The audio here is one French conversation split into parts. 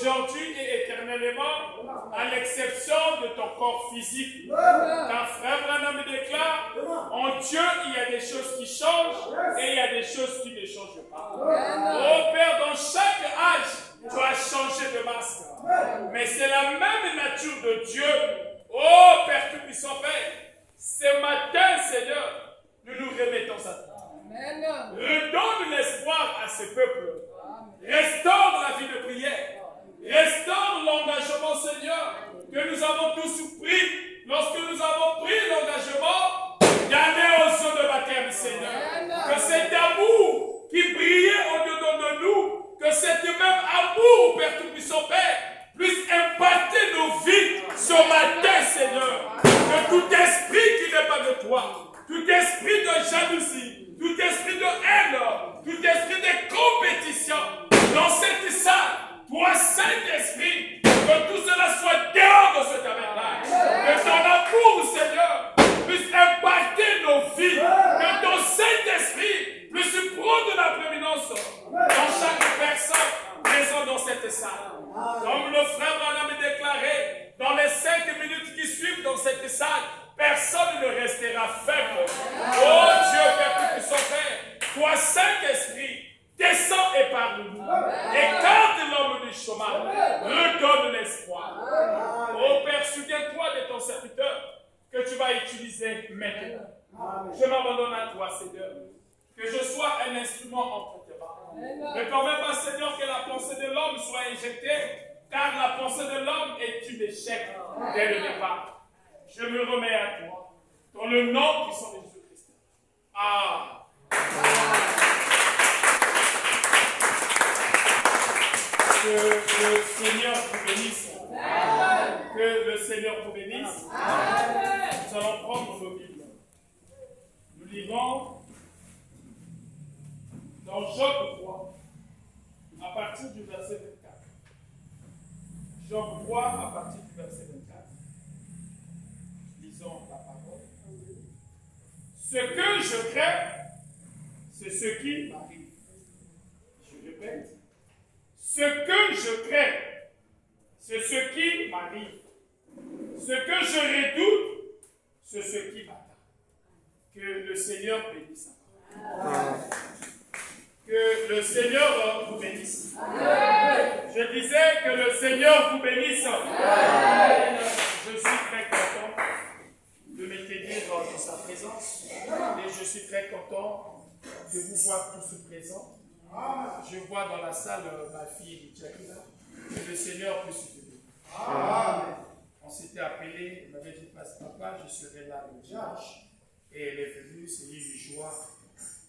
aujourd'hui et éternellement, à l'exception de ton corps physique. Car frère Branham déclare, en Dieu, il y a des choses qui changent et il y a des choses qui ne changent pas. Oh Père, dans chaque âge, tu as changé de masque. Mais c'est la même nature de Dieu. Oh Père Tout-Puissant Père, ce matin, Seigneur, nous nous remettons à toi. Redonne l'espoir à ce peuple. Restaure la vie de prière. Restaure l'engagement, Seigneur, que nous avons tous pris lorsque nous avons pris l'engagement d'aller aux eaux de baptême, Seigneur. Que cet amour qui brillait au-dedans de nous, que cet même amour, Père Tout-Puissant Père, puisse impacter nos vies ce matin, Seigneur. Que tout esprit qui n'est pas de toi, tout esprit de jalousie, tout esprit de haine, tout esprit de compétition dans cette salle, toi Saint-Esprit, que tout cela soit dehors de ce tabernacle. Que ton amour, Seigneur, puisse impacter nos vies. Que ton Saint-Esprit puisse prendre la prééminence dans chaque personne présente dans cette salle. Comme le frère Branham déclaré, dans les 5 minutes qui suivent dans cette salle, personne ne restera faible. Oh Dieu, Père Tout-Puissant Père, toi Saint-Esprit, descends et parle-nous. Écarte l'homme du chômage. Redonne l'espoir. Oh Père, souviens-toi de ton serviteur que tu vas utiliser maintenant. Je m'abandonne à toi, Seigneur. Que je sois un instrument entre tes mains. Ne permets pas, Seigneur, que la pensée de l'homme soit injectée, car la pensée de l'homme est une échec dès le départ. Je me remets à toi, dans le nom puissant de Jésus-Christ. Que le Seigneur vous bénisse. Que le Seigneur vous bénisse. Nous allons prendre nos Bibles. Nous lirons dans Job 3, à partir du verset 24. Job 3, à partir du verset 24. Lisons la parole. Ce que je crains, c'est ce qui m'arrive. Je répète. Ce que je crains, c'est ce qui m'arrive. Ce que je redoute, c'est ce qui m'attend. Que le Seigneur bénisse. Que le Seigneur vous bénisse. Je disais que le Seigneur vous bénisse. Je suis très content de m'éteindre dans sa présence et je suis très content de vous voir tous présents. Je vois dans la salle ma fille Jacqueline. Que le Seigneur puisse te bénir. On s'était appelé, elle m'avait dit, papa, je serai là le dimanche. Et elle est venue, c'est une joie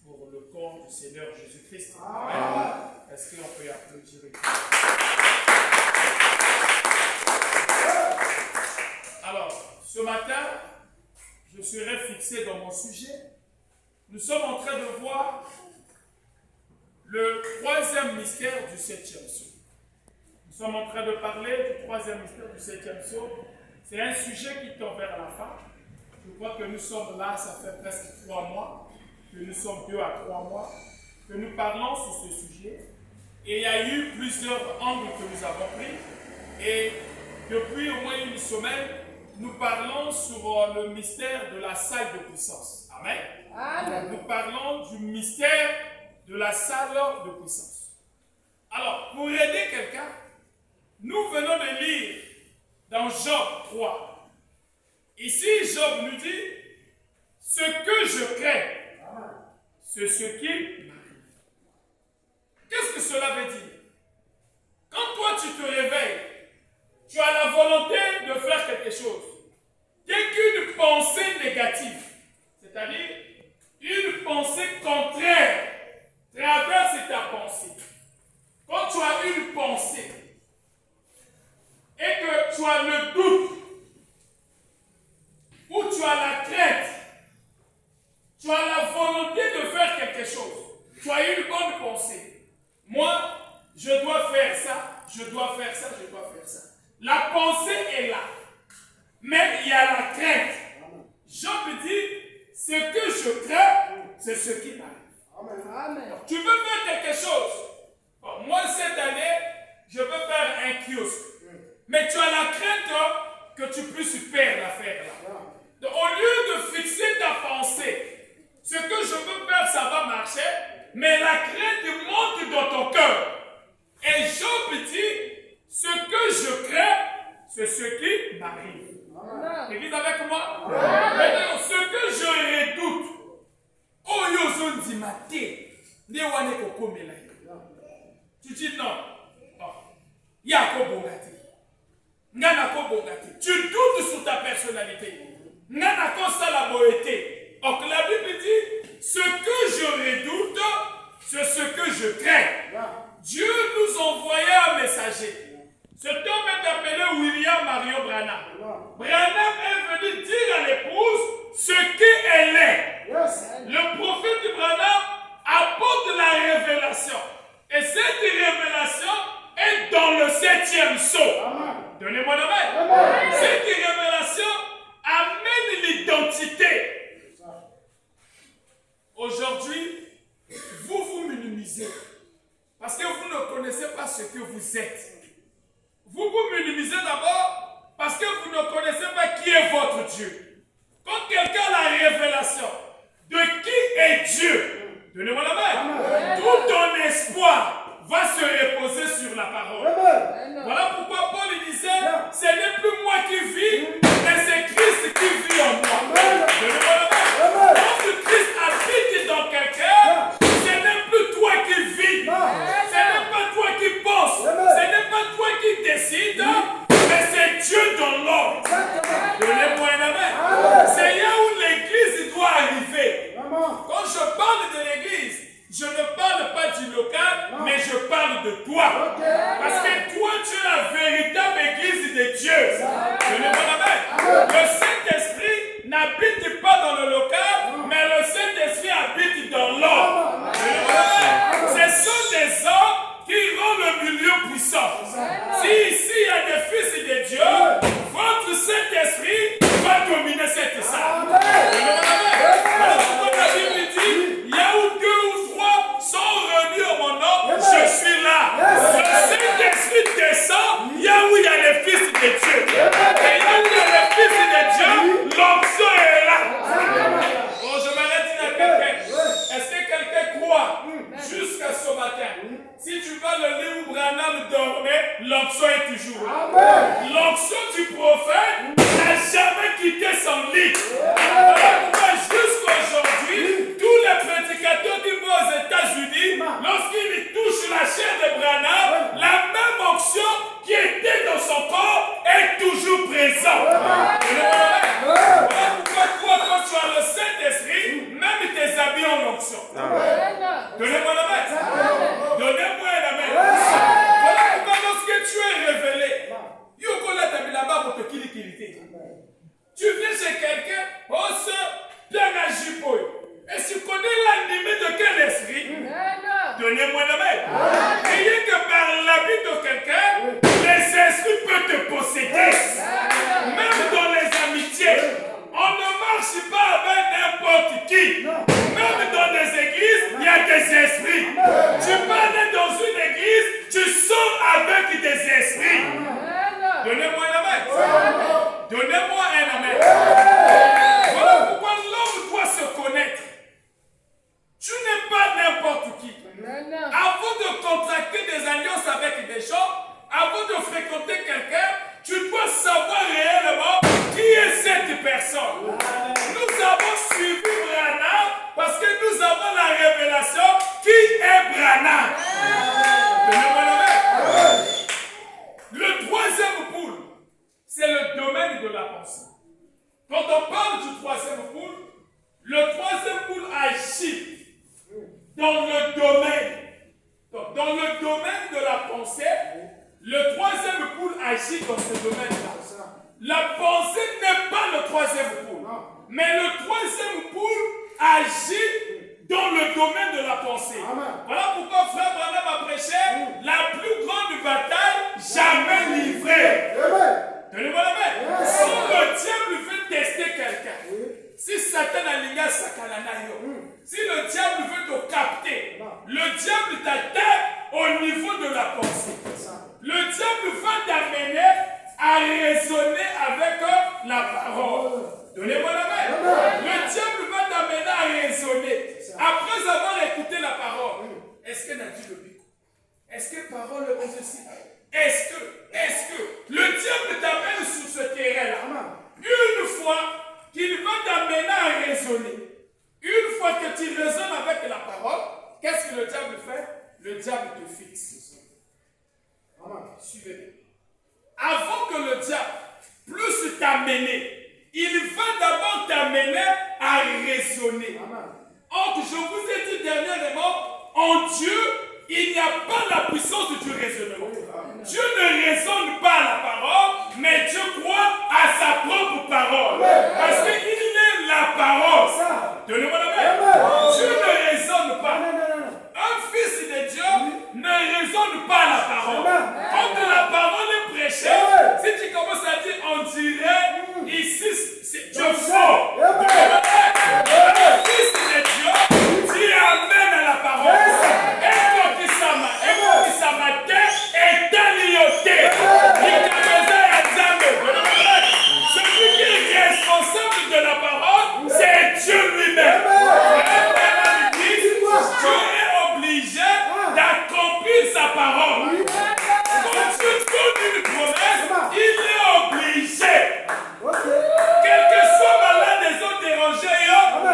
pour le corps du Seigneur Jésus-Christ. Est-ce qu'on peut applaudir? Alors, ce matin, je serai fixé dans mon sujet. Nous sommes en train de voir le troisième mystère du 7e sceau. Nous sommes en train de parler du troisième mystère du 7e sceau. C'est un sujet qui tend vers la fin. Je crois que nous sommes là, ça fait presque 3 mois, que nous sommes 2 à 3 mois, que nous parlons sur ce sujet. Et il y a eu plusieurs angles que nous avons pris. Et depuis au moins une semaine, nous parlons sur le mystère de la salle de puissance. Amen. Amen. Nous parlons du mystère de la salle de puissance. Alors, pour aider quelqu'un, nous venons de lire dans Job 3. Ici, Job nous dit, ce que je crains, c'est ce qui m'arrive. Qu'est-ce que cela veut dire? Quand toi tu te réveilles, tu as la volonté de faire quelque chose. Dès qu'une pensée négative, c'est-à-dire une pensée contraire, traverse ta pensée. Quand tu as une pensée et que tu as le doute, ou tu as la crainte, tu as la volonté de faire quelque chose, tu as une bonne pensée. Moi, je dois faire ça, je dois faire ça, je dois faire ça. La pensée est là, mais il y a la crainte. Job dit, ce que je crains, c'est ce qui m'arrive. Amen. Tu veux faire quelque chose. Bon, moi, cette année, je veux faire un kiosque. Mais tu as la crainte que tu puisses perdre l'affaire là. Donc, au lieu de fixer ta pensée, ce que je veux faire, ça va marcher, mais la crainte monte dans ton cœur. Et Job dit, ce que je crains, c'est ce qui m'arrive. L'église avec moi? Maintenant, ce que je redoute, tu dis non. Tu doutes sur ta personnalité. Donc la Bible dit, ce que je redoute, c'est ce que je crains. Dieu nous envoyait un messager. Cet homme est appelé William Marion Branham. Branham est venu dire à l'épouse ce qu'elle est. Le prophète Branham apporte la révélation. Et cette révélation est dans le 7e sceau. Donnez-moi la main. Cette révélation amène l'identité. Aujourd'hui, vous vous minimisez. Parce que vous ne connaissez pas ce que vous êtes. Vous vous minimisez d'abord parce que vous ne connaissez pas qui est votre Dieu. Quand quelqu'un a la révélation de qui est Dieu, donnez-moi la main. Tout ton espoir va se reposer sur la parole. Voilà pourquoi Paul disait, ce n'est plus moi qui vis, mais c'est Christ qui vit en moi. Donnez-moi la main. Quand Christ habite dans quelqu'un, ce n'est plus toi qui vis. Ce n'est pas toi qui penses. Ce n'est pas toi qui décides, mais c'est Dieu dans l'homme. Donnez-moi la main. C'est là où l'église doit arriver. Quand je parle de l'église, je ne parle pas du local, mais je parle de toi. Parce que toi, tu es la véritable église de Dieu. Donnez-moi la main. Le Saint-Esprit n'habite pas dans le local, mais le Saint-Esprit habite dans l'homme. Ce sont des hommes qui rendent le milieu puissant. Si ici il y a des fils de Dieu, votre Saint-Esprit va dominer cette salle. Alors pourquoi la Bible dit, il y a où 2 ou 3 sont réunis en mon nom, je suis là. Le Saint-Esprit descend, il y a où il y a les fils de Dieu. Et là où il y a les fils de Dieu, l'onction est là. Bon, je m'arrête dire à quelqu'un, est-ce que quelqu'un croit jusqu'à ce matin? Si tu vas le lit où Branham dormait, l'onction est toujours là. L'onction du prophète n'a jamais quitté son lit. Voilà pourquoi jusqu'aujourd'hui, tous les prédicateurs qui vont aux États-Unis, lorsqu'ils touchent la chair de Branham, la même onction qui était dans son corps est toujours présente. Voilà pourquoi toi, quand tu as le Saint-Esprit, même tes habits en onction. Donnez-moi la main. Donnez-moi la main. Voilà pourquoi lorsque tu es révélé, tu viens chez quelqu'un, oh sœur, bien agi pour eux. Et tu connais l'animé de quel esprit? Donnez-moi la main. Rien que par l'habit de quelqu'un, les esprits peuvent te posséder. Même dans les amitiés. On ne marche pas avec n'importe qui. Même dans des églises, il y a des esprits. Tu parles dans une église, tu sors avec des esprits. Donnez-moi la main. Donnez-moi un amen. Voilà pourquoi l'homme doit se connaître. Tu n'es pas n'importe qui. Avant de contracter des alliances avec des gens, avant de fréquenter quelqu'un, tu dois savoir réellement qui est cette personne. Nous avons suivi Branham parce que nous avons la révélation qui est Branham. Le troisième poule, c'est le domaine de la pensée. Quand on parle du troisième poule, le troisième poule agit dans le domaine. Donc, dans le domaine de la pensée, le troisième poule agit dans ce domaine-là. La pensée n'est pas le troisième poule. Mais le troisième poule agit dans le domaine de la pensée. Voilà pourquoi frère Branham a prêché la plus grande bataille jamais livrée. Donnez-moi la main. Si le diable veut tester quelqu'un, si Satan a l'ingé sakalanayo, si le diable veut te capter, le diable t'attaque au niveau de la pensée. t'amener. Il va d'abord t'amener à raisonner. Or, je vous ai dit dernièrement, en Dieu, il n'y a pas la puissance du raisonnement. Dieu ne raisonne pas la parole, mais Dieu croit à sa propre parole. Parce qu'il est la parole. Donnez-moi la main. Dieu ne raisonne pas. Un fils de Dieu ne raisonne pas la parole. Quand la parole est prêchée, si tu commences à dire, on dirait, ici, c'est Dieu fort. Un fils de Dieu, dit amen à la parole. Et ça m'a est alioté. Celui qui est responsable de la parole, c'est Dieu lui-même. Dieu est obligé d'accomplir sa parole. Quand Dieu donne une promesse, il est obligé. Quel que soit malade des autres dérangés,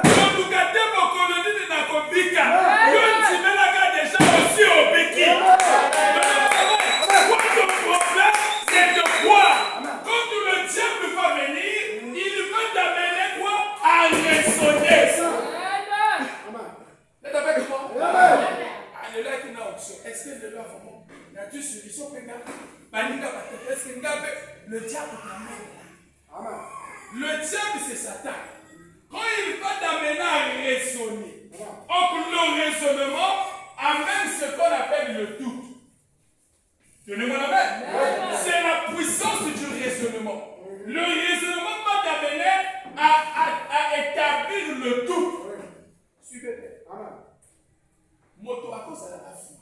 quand vous gâtez vos colonies de Nakobika, quand tu mets la garde déjà aussi au béquille. Votre problème, c'est de croire. Quand le diable va venir, il va t'amener quoi? À raisonner. Vous êtes avec moi? Alléluia qui n'a option. Est-ce que le loi vraiment? La solution peut est-ce que le diable t'amène? Le diable, c'est Satan. Quand il va t'amener à raisonner, le raisonnement amène ce qu'on appelle le doute. Donnez-moi la main. C'est la puissance du raisonnement. Le raisonnement va t'amener à établir le doute. Suivez-moi. Moto à cause de la foi.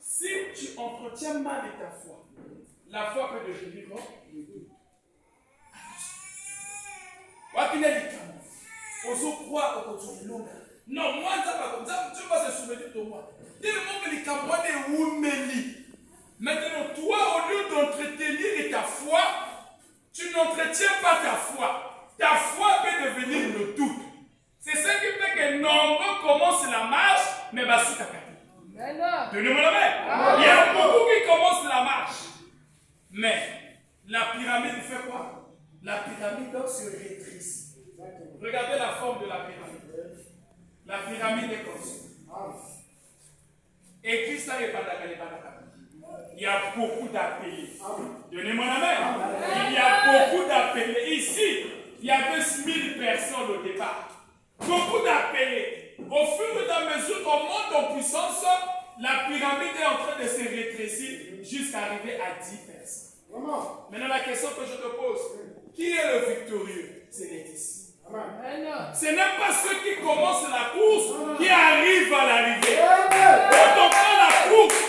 Si tu entretiens mal ta foi, la foi peut devenir le doute. Non, moi, ça va comme ça, tu vas se souvenir de moi. Tellement que les camarades est oumeli. Maintenant, toi, au lieu d'entretenir ta foi, tu n'entretiens pas ta foi. Ta foi peut devenir le doute. C'est ce qui fait que nombreux commencent la marche, mais bassi kakati. Donnez-moi la main. Il y a beaucoup qui commencent la marche. Mais la pyramide fait quoi? La pyramide se rétrécit. Regardez la forme de la pyramide. La pyramide est comme ça. Et Christ n'est pas d'accord. Il y a beaucoup d'appelés. Donnez-moi la main. Il y a beaucoup d'appelés. Ici, il y avait 1000 personnes au départ. Beaucoup d'appelés. Au fur et à mesure qu'on monte en puissance, la pyramide est en train de se rétrécir jusqu'à arriver à 10 personnes. Maintenant, la question que je te pose, qui est le victorieux? C'est les 10. Ce n'est pas ceux qui commencent la course qui arrivent à l'arrivée. Quand on fait la course,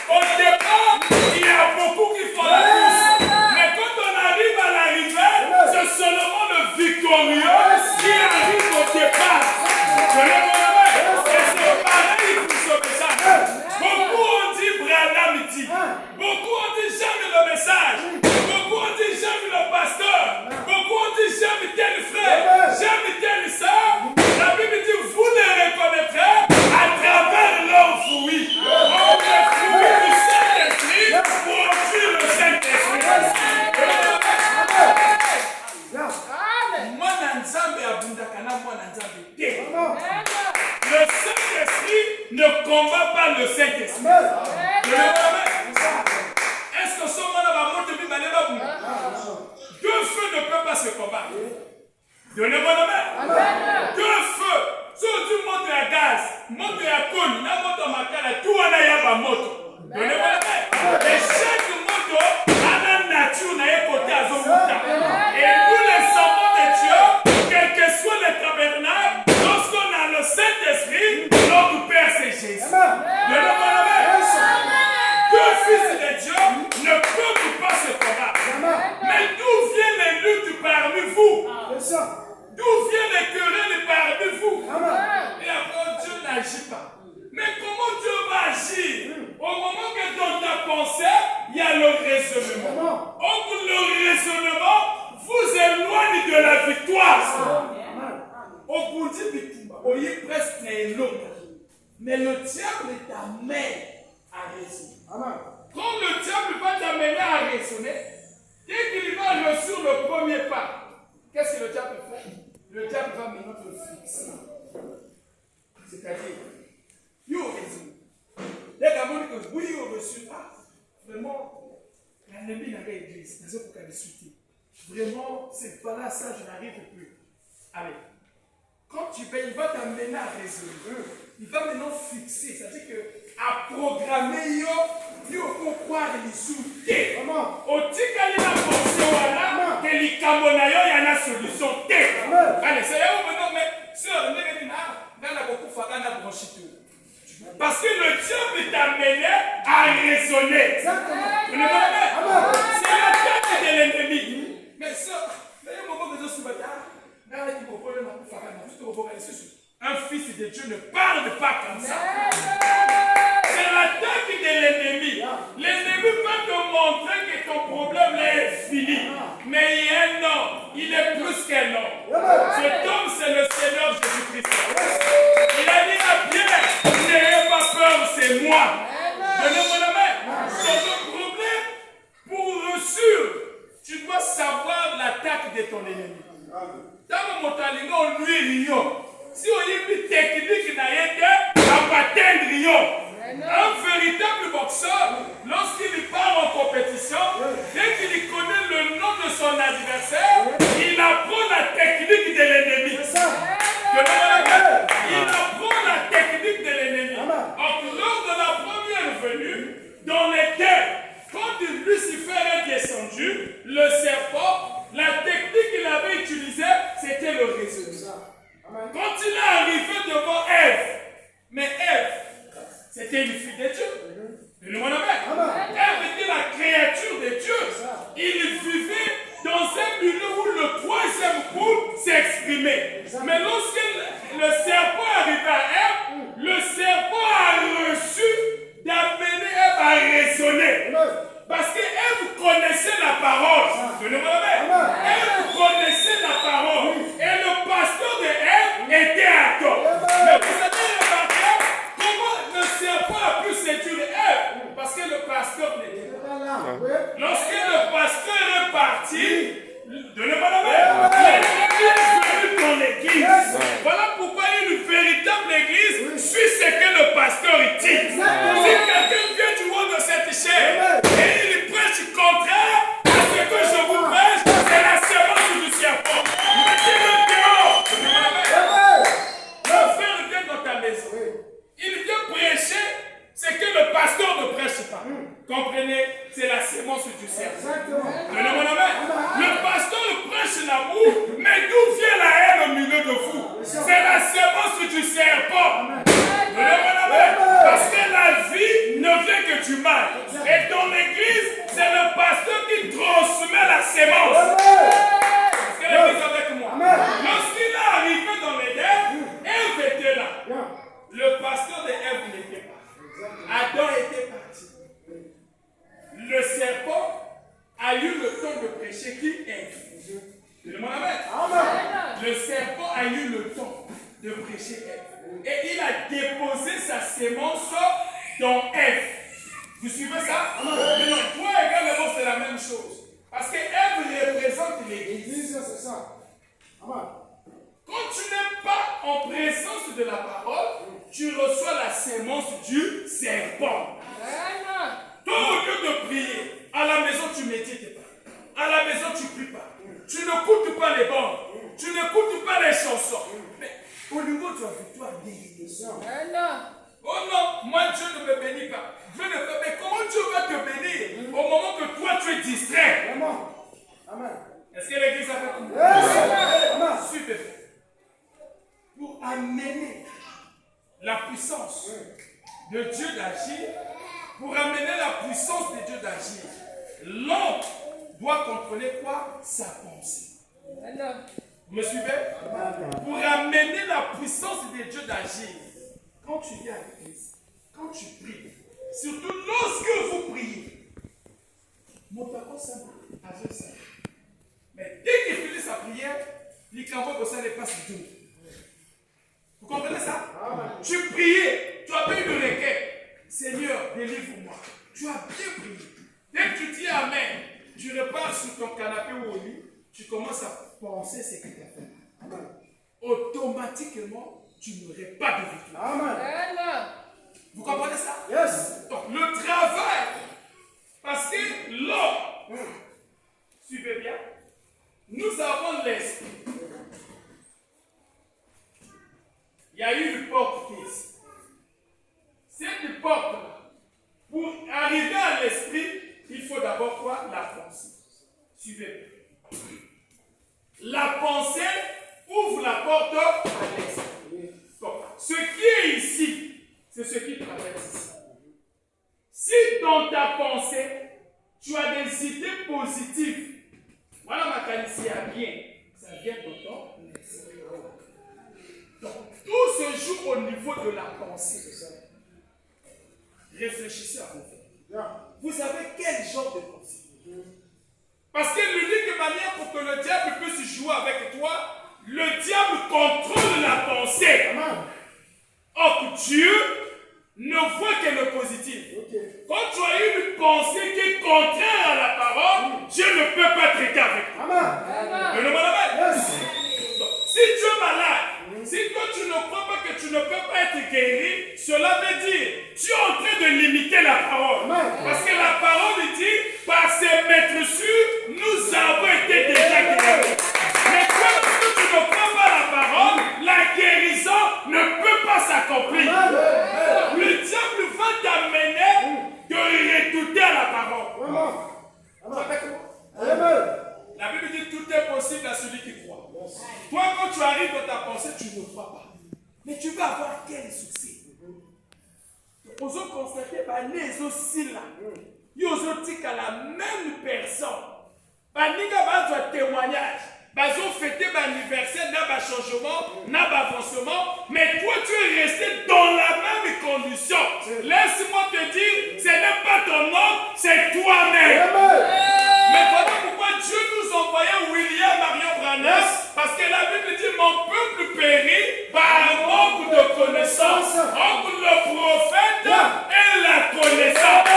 au départ, il y a beaucoup qui font la course. Mais quand on arrive à l'arrivée, c'est seulement le victorieux qui arrive au départ. Et c'est pareil pour ce message. Beaucoup ont dit Branham dit. Beaucoup ont dit j'aime le message. Beaucoup ont dit j'aime le pasteur. Beaucoup ont dit j'aime tel frère. J'aime tel sœur. La Bible dit vous les reconnaîtrez à travers leurs fruits. Or les fruits du Saint-Esprit produisent le Saint-Esprit. Le Saint-Esprit ne combat pas le Saint-Esprit. Est-ce que ce moment-là va monter deux feux ne peuvent pas se combattre. Donnez-moi la main. Deux feux. Si tu montes à gaz, monte à cône, la moto à makala, tout en a moto. Donnez-moi la main. Et chaque moto a une nature n'a côté à Zomuta. Et nous les enfants de Dieu, quel que soit le tabernacle, lorsqu'on a le Saint-Esprit, notre Père c'est Jésus. Donnez-moi la main. Deux fils de Dieu ne peuvent pas se combattre. Mais d'où viennent les luttes parmi vous? D'où viennent les querelles parmi vous? Et après Dieu n'agit pas. Mais comment Dieu va agir? Au moment que dans ta pensée, il y a le raisonnement. Or, le raisonnement vous éloigne de la victoire. Au bout du victoire, on y est presque long. Mais le diable t'amène à raisonner. Quand le diable va t'amener à raisonner, dès qu'il va insulté. Vraiment, c'est pas là, ça, je n'arrive plus. Allez. Quand tu payes, il va t'amener à raisonner. Il va maintenant fixer. C'est-à-dire que à programmer, il faut croire les sous-té. Au tika, il y a pensé, voilà, que les camonayo, il y a une solution. Allez, c'est là où maintenant, mais, sœur, il y a beaucoup de fois, il y a branché tout. Parce que le diable t'amené à raisonner. Vous le voyez? C'est l'attaque de l'ennemi. Mais ça, il y a un moment que je suis un fils de Dieu ne parle pas comme ça. C'est l'attaque de l'ennemi. L'ennemi va te montrer que ton problème est fini. Mais il y a un homme, il est plus qu'un homme. Cet homme, c'est le Seigneur Jésus-Christ. Il a dit à Pierre, n'ayez pas peur, c'est moi. Donnez-moi la main. C'est un problème. Pour sûr, tu dois savoir l'attaque de ton ennemi. Dans mon talingo, lui, si on y a une technique, il va atteindre. Un véritable boxeur, lorsqu'il part en compétition, dès qu'il connaît le nom de son adversaire, il apprend la technique de l'ennemi. Il apprend la technique de l'ennemi. Lors de la première venue, dans les terres, quand Lucifer est descendu, le serpent, la technique qu'il avait utilisée, c'était le raisonnement. Quand il est arrivé devant Ève, mais Ève, c'était une fille de Dieu. Ève était la créature de Dieu. Il vivait dans un milieu où le troisième couple s'exprimait. Mais lorsque le serpent est arrivé à Ève, le serpent a reçu d'amener Ève à raisonner. Parce qu'Ève connaissait la parole. Ève connaissait la parole. Et le pasteur de Ève était à tort. Mais vous avez remarqué comment le serpent a pu séduire Ève? Parce que le pasteur n'était pas là. Lorsque le pasteur est parti, donnez-moi la main. L'ennemi est venu dans l'église. Voilà pourquoi une véritable église suit ce que le pasteur dit. Si quelqu'un vient du haut de cette chair et il prêche contraire à ce que je vous prêche, c'est la sémence du serpent. Mettez-le dehors. Le frère vient dans ta maison. Il vient prêcher ce que le pasteur ne prêche pas. Comprenez? C'est la sémence du serpent. Donnez-moi la main. Le pasteur prêche l'amour, mais d'où vient la haine au milieu de vous? C'est la sémence du serpent. Donnez-moi la main. Parce que la vie ne vient que du mal. Et dans l'église, c'est le pasteur qui transmet la sémence. Est-ce que l'église est avec moi? Lorsqu'il est arrivé dans l'Éden, Ève était là. Le pasteur de Ève n'était pas. Adam était parti. Le serpent a eu le temps de prêcher qui est. Le serpent a eu le temps de prêcher Ève. Et il a déposé sa sémence dans Ève. Vous suivez ça? Maintenant, toi également, c'est la même chose. Parce que Ève représente l'église. C'est ça. Quand tu n'es pas en présence de la parole, tu reçois la sémence du serpent. Toi, au lieu de prier, à la maison, tu ne médites pas. À la maison, tu ne pries pas. Tu n'écoutes pas les bandes. Tu n'écoutes pas les chansons. Mais au niveau de ta victoire, bénédiction. Oh non, moi, Dieu ne me bénit pas. Dieu ne peut, mais comment Dieu va te bénir au moment que toi, tu es distrait? Amen. Est-ce que l'église a fait comme ça? Suivez. Pour amener la puissance de Dieu d'agir, pour amener la puissance de Dieu d'agir, l'homme doit contrôler quoi? Sa pensée. Vous me suivez? Pour amener la puissance de Dieu d'agir, quand tu viens à l'église, quand tu pries, surtout lorsque vous priez, mon papa simple, mais dès qu'il finit sa prière, les campagnes ça ne passe tout. Vous comprenez ça? Tu priais, tu as fait une requête. Seigneur, délivre-moi. Tu as bien prié. Dès que tu dis Amen, tu repars sur ton canapé ou au lit, tu commences à penser ce que tu as fait. Automatiquement, tu n'aurais pas de victoire. Amen. Vous comprenez ça? Yes. Donc, le travail, parce que l'homme, suivez nous avons l'esprit. Il y a eu une porte qui est ici. Cette porte-là, pour arriver à l'esprit, il faut d'abord quoi? La pensée. Suivez-moi. La pensée ouvre la porte à l'esprit. Donc, ce qui est ici, c'est ce qui traverse ici. Si dans ta pensée, tu as des idées positives, voilà ma qualité à bien, ça vient de ton esprit. Donc, tout se joue au niveau de la pensée. Réfléchissez à vous. Vous avez quel genre de pensée? Parce que l'unique manière pour que le diable puisse jouer avec toi, le diable contrôle la pensée. Or, Dieu ne voit que le positif. Quand tu as une pensée qui est contraire à la parole, Dieu ne peut pas traiter avec toi. Si tu es malade, si toi tu ne crois pas que tu ne peux pas être guéri, cela veut dire tu es en train de limiter la parole. Parce que la parole dit, par ses maîtres sûrs, nous avons été déjà guéris. Mais quand tu ne crois pas la parole, la guérison ne peut pas s'accomplir. Le diable va t'amener de retourner à la parole. La Bible dit tout est possible à celui qui croit. Toi, quand tu arrives dans ta pensée, tu ne crois pas. Mais tu vas avoir quel succès? Vous avez constaté que les aussi là, ils ont dit qu'à la même personne, ils ont témoignage, ils ont fêté l'anniversaire, ils ont changement, ils ont avancement, mais toi tu es resté dans la même condition. Laisse-moi te dire, ce n'est pas ton nom, c'est toi-même. Mais voilà pourquoi Dieu nous envoyait William Marion Branham, parce que la Bible dit mon peuple périt par manque de connaissance. Entre le prophète et la connaissance.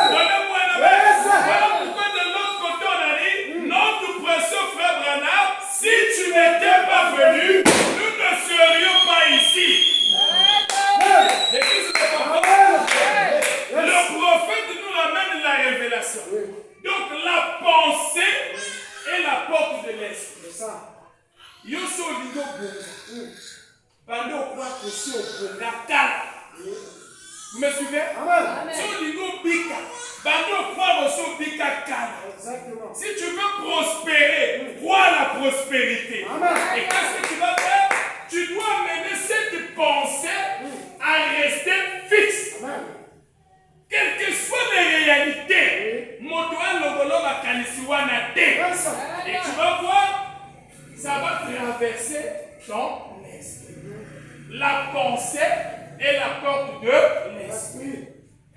Donnez-moi un amen. Voilà pourquoi de l'autre côté on a dit, notre précieux frère Branham, si tu n'étais pas venu, nous ne serions pas ici. Le prophète nous ramène la révélation. Donc la pensée est la porte de l'esprit. Yo so ligo bonga. Bando kwa kosi bonga kala. Vous me suivez? So ligo bika. Bando kwa kosi bika kala. Si tu veux prospérer, crois la prospérité. Et qu'est-ce que tu vas faire? Tu dois amener cette pensée à rester fixe. Quelles que soient les réalités, mon doigt logolo va kalisiwana te. Et tu vas voir, ça va traverser ton esprit. La pensée est la porte de l'esprit.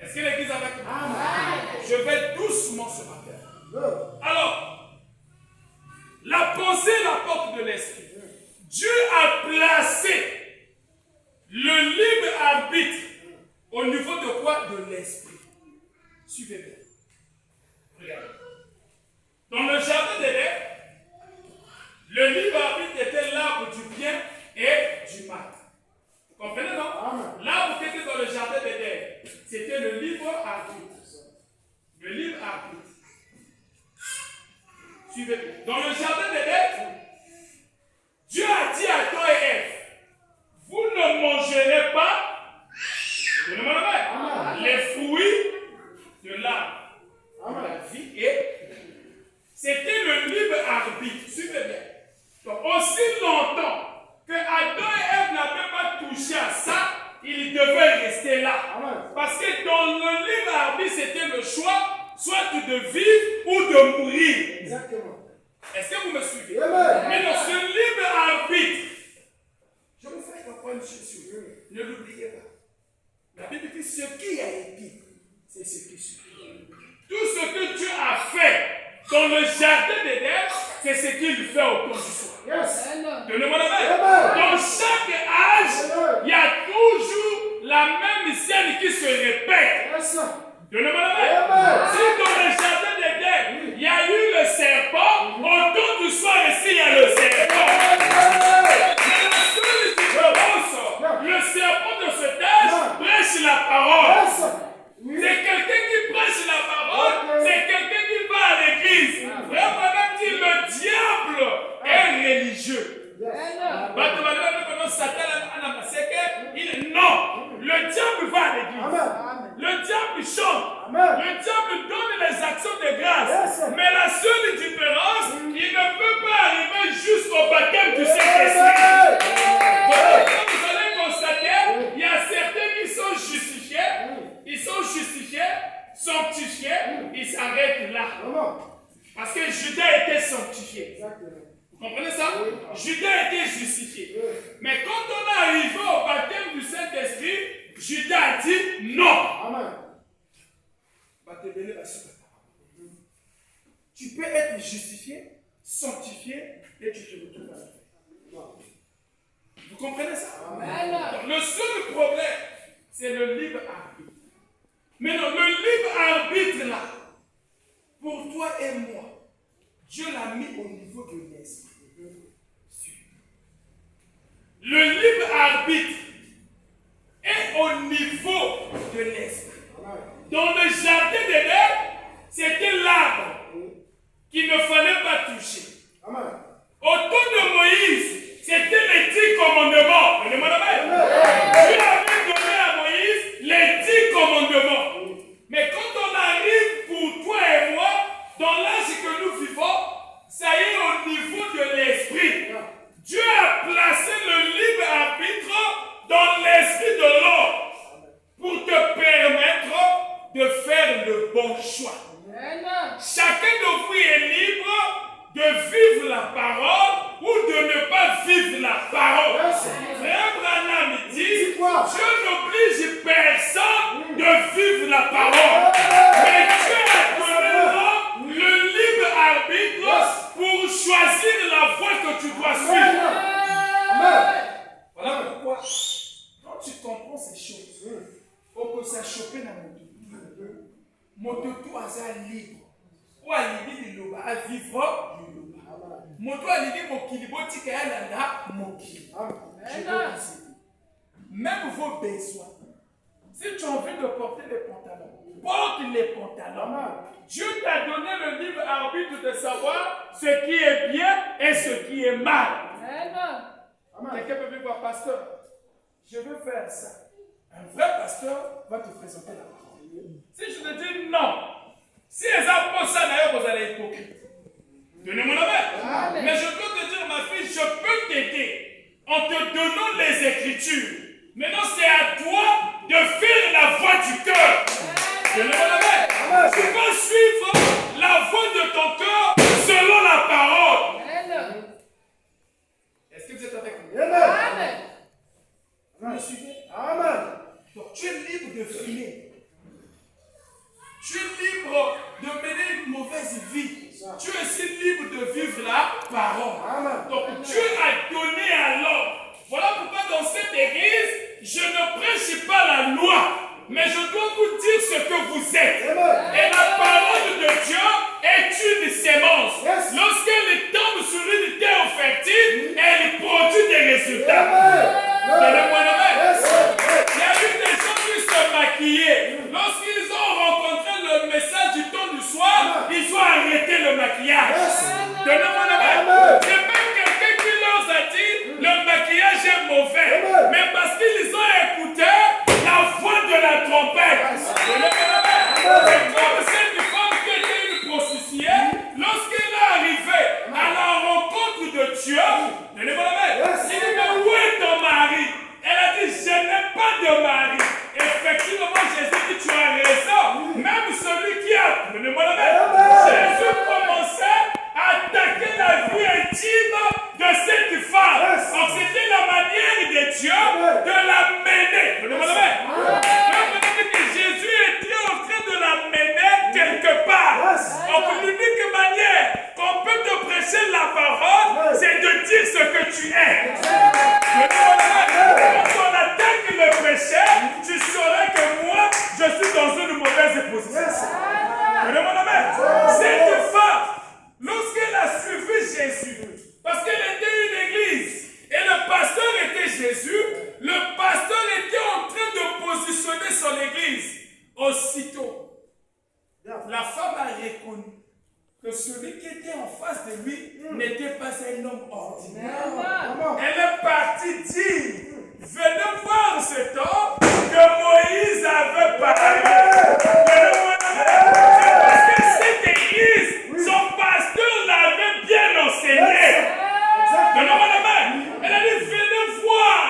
Est-ce que l'église est avec moi? Je vais doucement ce matin. Alors, la pensée est la porte de l'esprit. Dieu a placé le libre arbitre au niveau de quoi? De l'esprit. Suivez-moi. Regardez. Dans le jardin d'Éden, le libre arbitre était l'arbre du bien et du mal. Vous comprenez, non? L'arbre qui était dans le jardin d'Éden, c'était le libre arbitre. Le libre arbitre. Suivez-moi. Dans le jardin d'Éden, Dieu a dit à toi et Ève, vous ne mangerez pas les fruits de l'arbre. La vie est. C'était le libre arbitre. Suivez bien. Donc, aussi longtemps que Adam et Ève n'avaient pas touché à ça, ils devaient rester là. Parce que dans le libre arbitre, c'était le choix, soit de vivre ou de mourir. Exactement. Est-ce que vous me suivez? Mais dans ce libre arbitre, je vous fais comprendre une chose. Ne l'oubliez pas. La Bible dit ce qui a été, c'est ce qui suit. Tout ce que Dieu a fait dans le jardin d'Éden, c'est ce qu'il fait autour du soir. Donnez-moi la main. Dans chaque âge, il y a toujours la même scène qui se répète. Donnez-moi la main. Si dans le jardin d'Éden, il y a eu le serpent, autour du soir ici, il y a le serpent. Mais la seule différence, le serpent de cet âge prêche la parole. C'est quelqu'un qui prêche la parole, c'est quelqu'un qui va à l'église. Vraiment, Parce que Judas était sanctifié. Exactement. Vous comprenez ça? Oui. Judas était justifié. Oui. Mais quand on est arrivé au baptême du Saint-Esprit, Judas a dit non. Amen. Tu peux être justifié, sanctifié et tu te retrouves à la fin. Vous comprenez ça? Amen. Donc, le seul problème, c'est le libre arbitre. Maintenant, le libre arbitre là, pour toi et moi, Dieu l'a mis au niveau de l'esprit. Le libre arbitre est au niveau de l'esprit. Dans le jardin d'Éden, c'était l'arbre qu'il ne fallait pas toucher. Amen. Au temps de Moïse, c'était les 10 commandements. Dieu avait donné à Moïse les 10 commandements. Mais quand on arrive pour toi et moi, dans l'âge que nous vivons, ça y est au niveau de l'esprit. Dieu a placé le libre arbitre dans l'esprit de l'homme pour te permettre de faire le bon choix. Chacun de vous est libre de vivre la parole ou de ne pas vivre la parole. Frère Branham dit, Dieu n'oblige personne de vivre la parole. Mais Dieu a donné le libre arbitre pour choisir la voie que tu dois suivre. Voilà pourquoi, quand tu comprends ces choses, on peut s'achoper dans mon tout. Mon tout est libre. Ou à l'idée de l'eau, à vivre l'eau. Mon tout à l'idée de mon kilibo, tika yalanda, mon kilibo. Même vos besoins. Si tu as envie de porter les pantalons, porte les pantalons. Dieu t'a donné le libre arbitre de savoir ce qui est bien et ce qui est mal. Quelqu'un peut venir voir, pasteur, je veux faire ça. Un vrai pasteur va te présenter la parole. Si je te dis non, si les apôtres ça d'ailleurs, vous allez être hypocrite. Donnez-moi la main. Mais je peux te dire, ma fille, je peux t'aider en te donnant les Écritures. Maintenant, c'est à toi de faire la voie du cœur. Donnez-moi la main. Tu vas suivre la voie de ton cœur selon la parole. Est-ce que vous êtes avec moi? Amen. Vous me suivez? Amen. Donc, tu es libre de fumer. Tu es libre de mener une mauvaise vie. Tu es aussi libre de vivre la parole. Amen. Donc Dieu a donné à l'homme. Voilà pourquoi dans cette église, je ne prêche pas la loi, mais je dois vous dire ce que vous êtes. Amen. Et la parole de Dieu est une sémence. Yes. Lorsqu'elle tombe sur une terre fertile, elle produit des résultats. Donnez-moi la main. Yes. Il y a eu des gens qui se maquillaient. Lorsqu'ils ont rencontré le message du temps du soir, ils ont arrêté le maquillage. Donnez-moi la main. C'est même quelqu'un qui leur a dit le maquillage est mauvais. Mais parce qu'ils ont écouté la voix de la trompette. Donnez-moi la main. C'est comme cette femme qui était une prostituée. Lorsqu'elle est arrivée à la rencontre de Dieu, donnez-moi la main. Il dit, mais où est ton mari? Elle a dit, je n'ai pas de mari. Effectivement, Jésus dit, tu as raison. Même celui qui a, donnez-moi la main. Jésus commençait à attaquer la vie intime de cette femme. Donc c'était la manière de Dieu de la mener. Donnez-moi la main. Jésus était en train de la mener quelque part. Donc l'unique manière qu'on peut te prêcher la parole, c'est de dire ce que tu es. Quand on attaque le péché, tu sauras que moi, je suis dans une mauvaise position. Donnez-moi la main. Cette femme, lorsqu'elle a suivi Jésus, parce qu'elle était une église, et le pasteur était Jésus, le pasteur était en train de positionner son église. Aussitôt, la femme a reconnu que celui qui était en face de lui n'était pas un homme ordinaire. Elle est partie dire, venez voir cet homme que Moïse avait parlé. C'est parce que cette église, son pasteur l'avait bien enseigné. Donnez-moi la main. Elle a dit, venez voir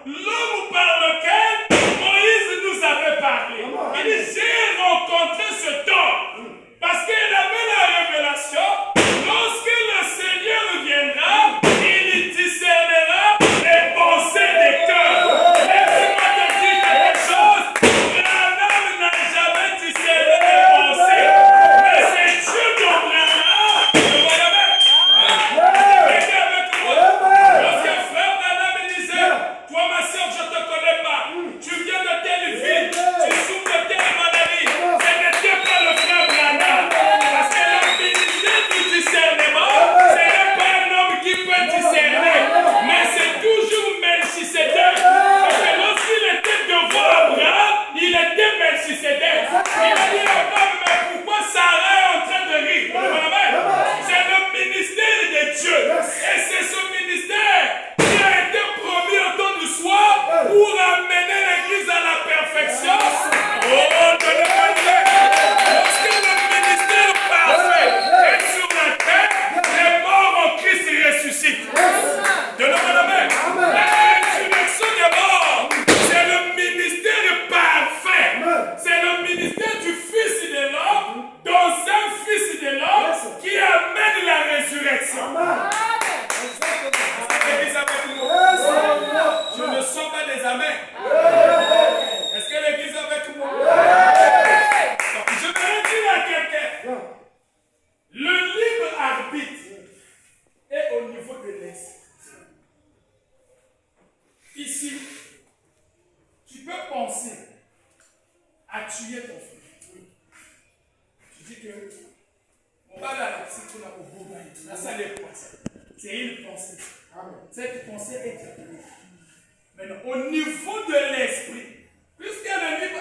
l'homme par lequel Moïse nous avait parlé. Il dit, j'ai rencontré cet homme parce qu'il avait la C'est une pensée. Cette pensée est terminée. Maintenant, au niveau de l'esprit, puisqu'il y a le libre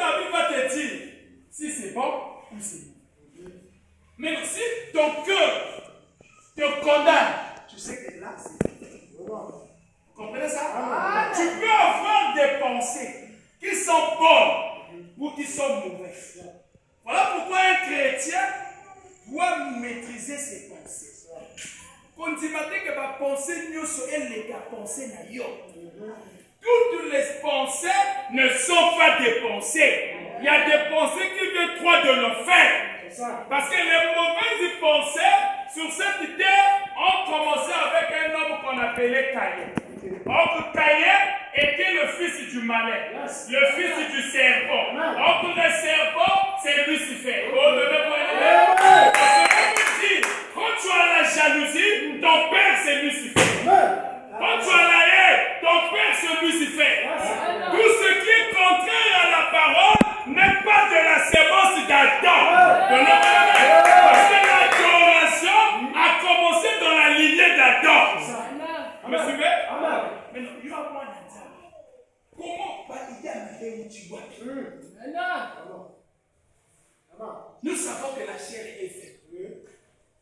arbitre va te dire si c'est bon ou c'est mauvais. Maintenant, si ton cœur te condamne, tu sais que là, c'est bon. Vous comprenez ça? Tu peux avoir des pensées qui sont bonnes ou qui sont mauvaises. Voilà pourquoi un chrétien doit maîtriser ses pensées. Quand tu m'as dit que ma pensée toutes les pensées ne sont pas des pensées. Il y a des pensées qui viennent toi de l'enfer. Parce que les mauvaises pensées sur cette terre ont commencé avec un homme qu'on appelait Caïn. Or, Caïn était le fils du malin, le fils du serpent. Or, le serpent, c'est Lucifer. Quand tu as la jalousie, ton père c'est Lucifer. Quand tu as la haine, ton père c'est Lucifer. Tout ce qui est contraire à la parole n'est pas de la sémence d'Adam. Parce que l'adoration a commencé dans la lignée d'Adam. Vous me suivez? Maintenant, il y a moins d'Adam. Comment pas aider à ma vie où tu vois? Nous savons que la chair est faite.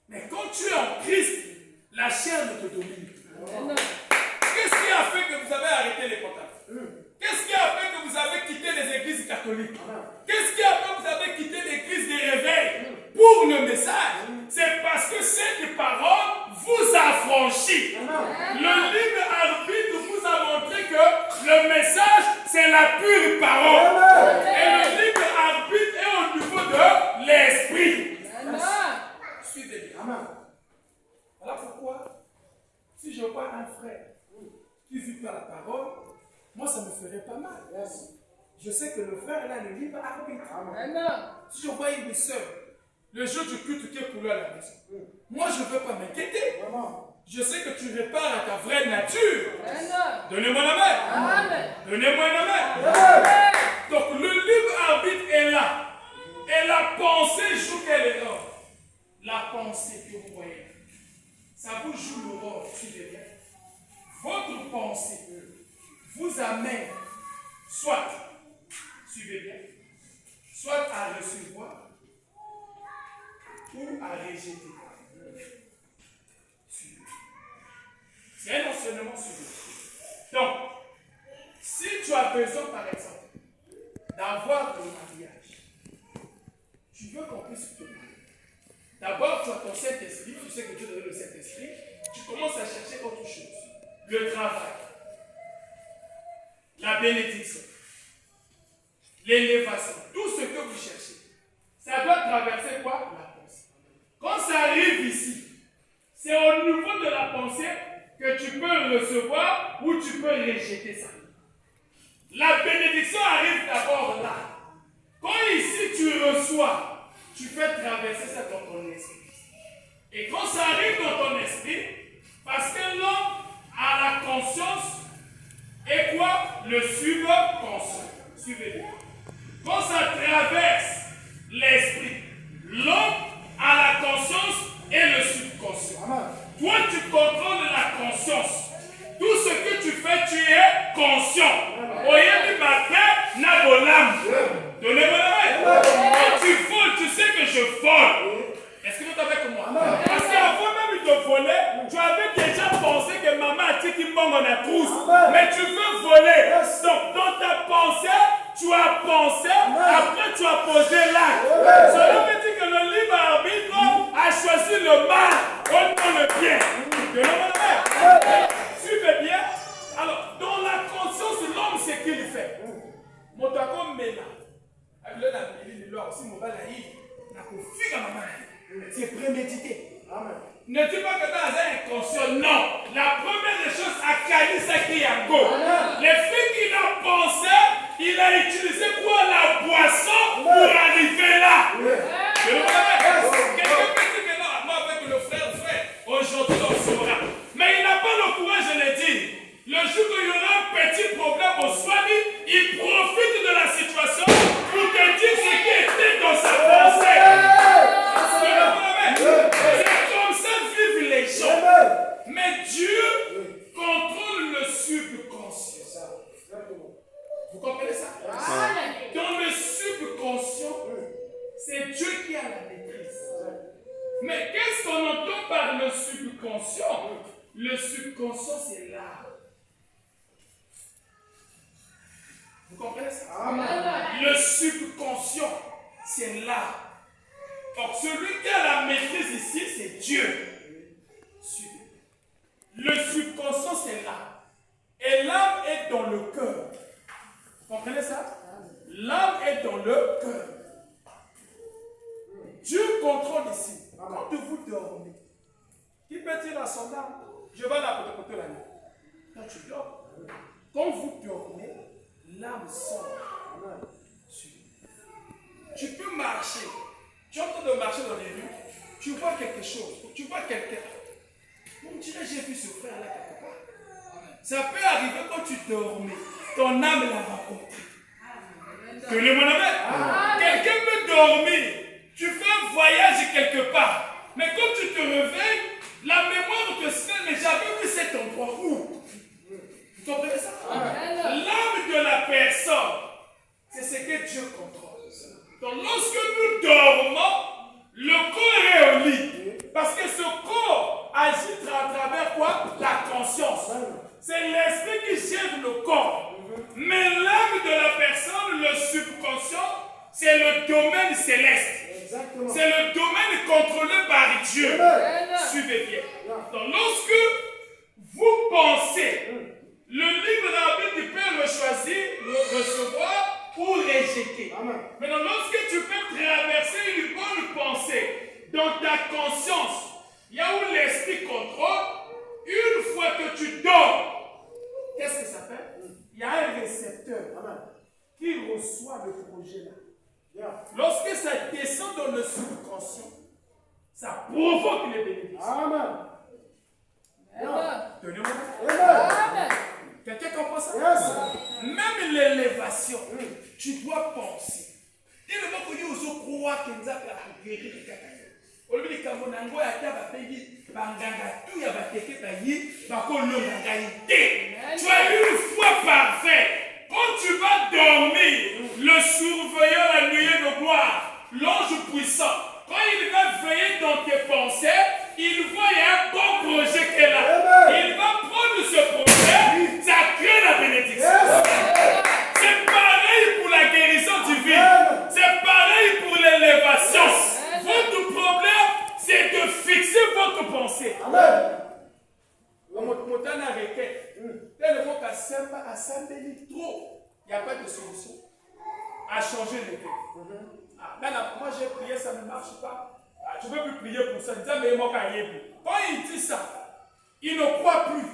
Mais quand tu es en Christ, la chair ne te domine pas. Qu'est-ce qui a fait que vous avez arrêté les contacts? Qu'est-ce qui a fait que vous avez quitté les églises catholiques? Qu'est-ce qui a fait que vous avez quitté l'église des réveils pour le message? C'est parce que cette parole vous a franchi. Le libre arbitre vous a montré que le message, c'est la pure parole. Et le libre arbitre est au niveau de l'esprit. Suivez bien. Voilà pourquoi, si je vois un frère qui vit par la parole, moi ça me ferait pas mal. Je sais que le frère là, le libre arbitre. Si je vois une soeur, le jour du culte qui est pour lui à la maison, moi je ne veux pas m'inquiéter. Je sais que tu répares à ta vraie nature. Donnez-moi la main. Donnez-moi la main. Donc le libre arbitre est là. Et la pensée joue quel est là? La pensée que vous voyez, ça vous joue le rôle, suivez bien. Votre pensée vous amène soit, suivez bien, soit à recevoir ou à rejeter. Suivez. C'est un enseignement suivez. Donc, si tu as besoin, par exemple, d'avoir un mariage, tu veux qu'on puisse te marier. D'abord, tu as ton Saint-Esprit, tu sais que Dieu donne le Saint-Esprit, tu commences à chercher autre chose. Le travail, la bénédiction, l'élévation, tout ce que vous cherchez. Ça doit traverser quoi? La pensée. Quand ça arrive ici, c'est au niveau de la pensée que tu peux recevoir ou tu peux rejeter ça. La bénédiction arrive d'abord là. Quand ici tu reçois, tu fais traverser ça dans ton esprit. Et quand ça arrive dans ton esprit, parce que l'homme a la conscience et quoi? Le subconscient. Suivez-le. Quand ça traverse l'esprit, l'homme a la conscience et le subconscient. Toi, tu contrôles la conscience. Tout ce que tu fais, tu es conscient. Oyez du matin, Nabolam. Donnez-moi la main. Quand tu voles, tu sais que je vole. Est-ce que vous êtes avec moi? Parce qu'avant même de voler, tu avais déjà pensé que maman a dit qu'il manque en trousse. Mais tu veux voler. Donc, dans ta pensée, tu as pensé, après tu as posé l'acte. Cela veut dire que le libre arbitre a choisi le mal au le bien. Donnez-moi la main. Suivez bien. Alors, dans la conscience, l'homme, c'est qu'il fait. Mon taco mena. C'est prémédité. Ne dis pas que tu es inconscient. Non. La première des choses, Akali Sakiyango. Le fait qu'il a pensé, il a utilisé quoi? La boisson pour arriver là. Quelqu'un peut dire que non, moi avec le frère, aujourd'hui on saura. Mais il n'a pas le courage de le dire. Le jour où il y aura un petit problème au Swami, il profite de la situation pour te dire ce qui était dans sa pensée. Mais qu'est-ce qu'on entend par le subconscient? Le subconscient, c'est l'âme. Vous comprenez ça? Amen. Le subconscient, c'est l'âme. Donc celui qui a la maîtrise ici, c'est Dieu. Le subconscient, c'est l'âme. Et l'âme est dans le cœur. Vous comprenez ça? L'âme est dans le cœur. Dieu contrôle ici. Quand vous dormez, qui peut dire à son âme, je vais la côté la nuit. Quand tu dors, quand vous dormez, l'âme sort. Tu peux marcher. Tu es en train de marcher dans les rues, tu vois quelque chose, tu vois quelqu'un. On dirait, j'ai vu ce frère là quelque part. Ça peut arriver quand tu dormais, ton âme l'a rencontré. Tenez-moi la main. Quelqu'un peut dormir, tu fais un voyage quelque part, mais quand tu te réveilles, la mémoire te signale, mais j'avais vu cet endroit où. Vous comprenez ça? L'âme de la personne, c'est ce que Dieu contrôle. Donc lorsque nous dormons, le corps est au lit. Parce que ce corps agit à travers quoi? La conscience. C'est l'esprit qui gère le corps. Mais l'âme de la personne, le subconscient, c'est le domaine céleste. C'est le domaine contrôlé par Dieu. Suivez bien. Donc lorsque vous pensez, le libre arbitre peut choisir, recevoir ou rejeter. Maintenant, lorsque tu peux traverser une bonne pensée dans ta conscience, il y a où l'esprit contrôle, une fois que tu dors, qu'est-ce que ça fait? Il y a un récepteur qui reçoit le projet là. Lorsque ça descend dans le subconscient, ça provoque les bénéfices. Amen. Quelqu'un comprend ça? Même l'élévation, tu dois penser. Et le moment où tu crois que nous avons guéri les caca. Au lieu de Kamonango, il y a des banganga, tout y a des tu as une foi parfaite. Quand tu vas dormir, le surveillant la nuée de gloire, l'ange puissant, quand il va veiller dans tes pensées, il voit qu'il y a un bon projet qui est là. Il va prendre ce projet, ça crée la bénédiction. C'est pareil pour la guérison divine. C'est pareil pour l'élévation. Votre problème, c'est de fixer votre pensée. Amen. Mon arrêté. Tellement qu'à s'embellir trop, il n'y a pas de solution à changer les cœurs. Moi j'ai prié, ça ne marche pas. Je ne veux plus prier pour ça. Quand il dit ça, il ne croit plus.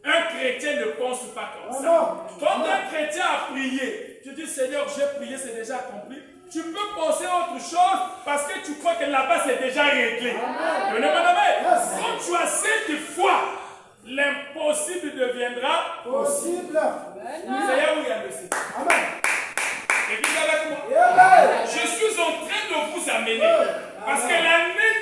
Un chrétien ne pense pas comme ça. Quand un chrétien a prié, tu dis Seigneur, j'ai prié, c'est déjà accompli. Tu peux penser à autre chose parce que tu crois que là-bas c'est déjà réglé. Quand tu as cette foi, l'impossible deviendra possible. C'est là où il y a le site. Amen. Et puis avec moi, je suis en train de vous amener. Parce que l'année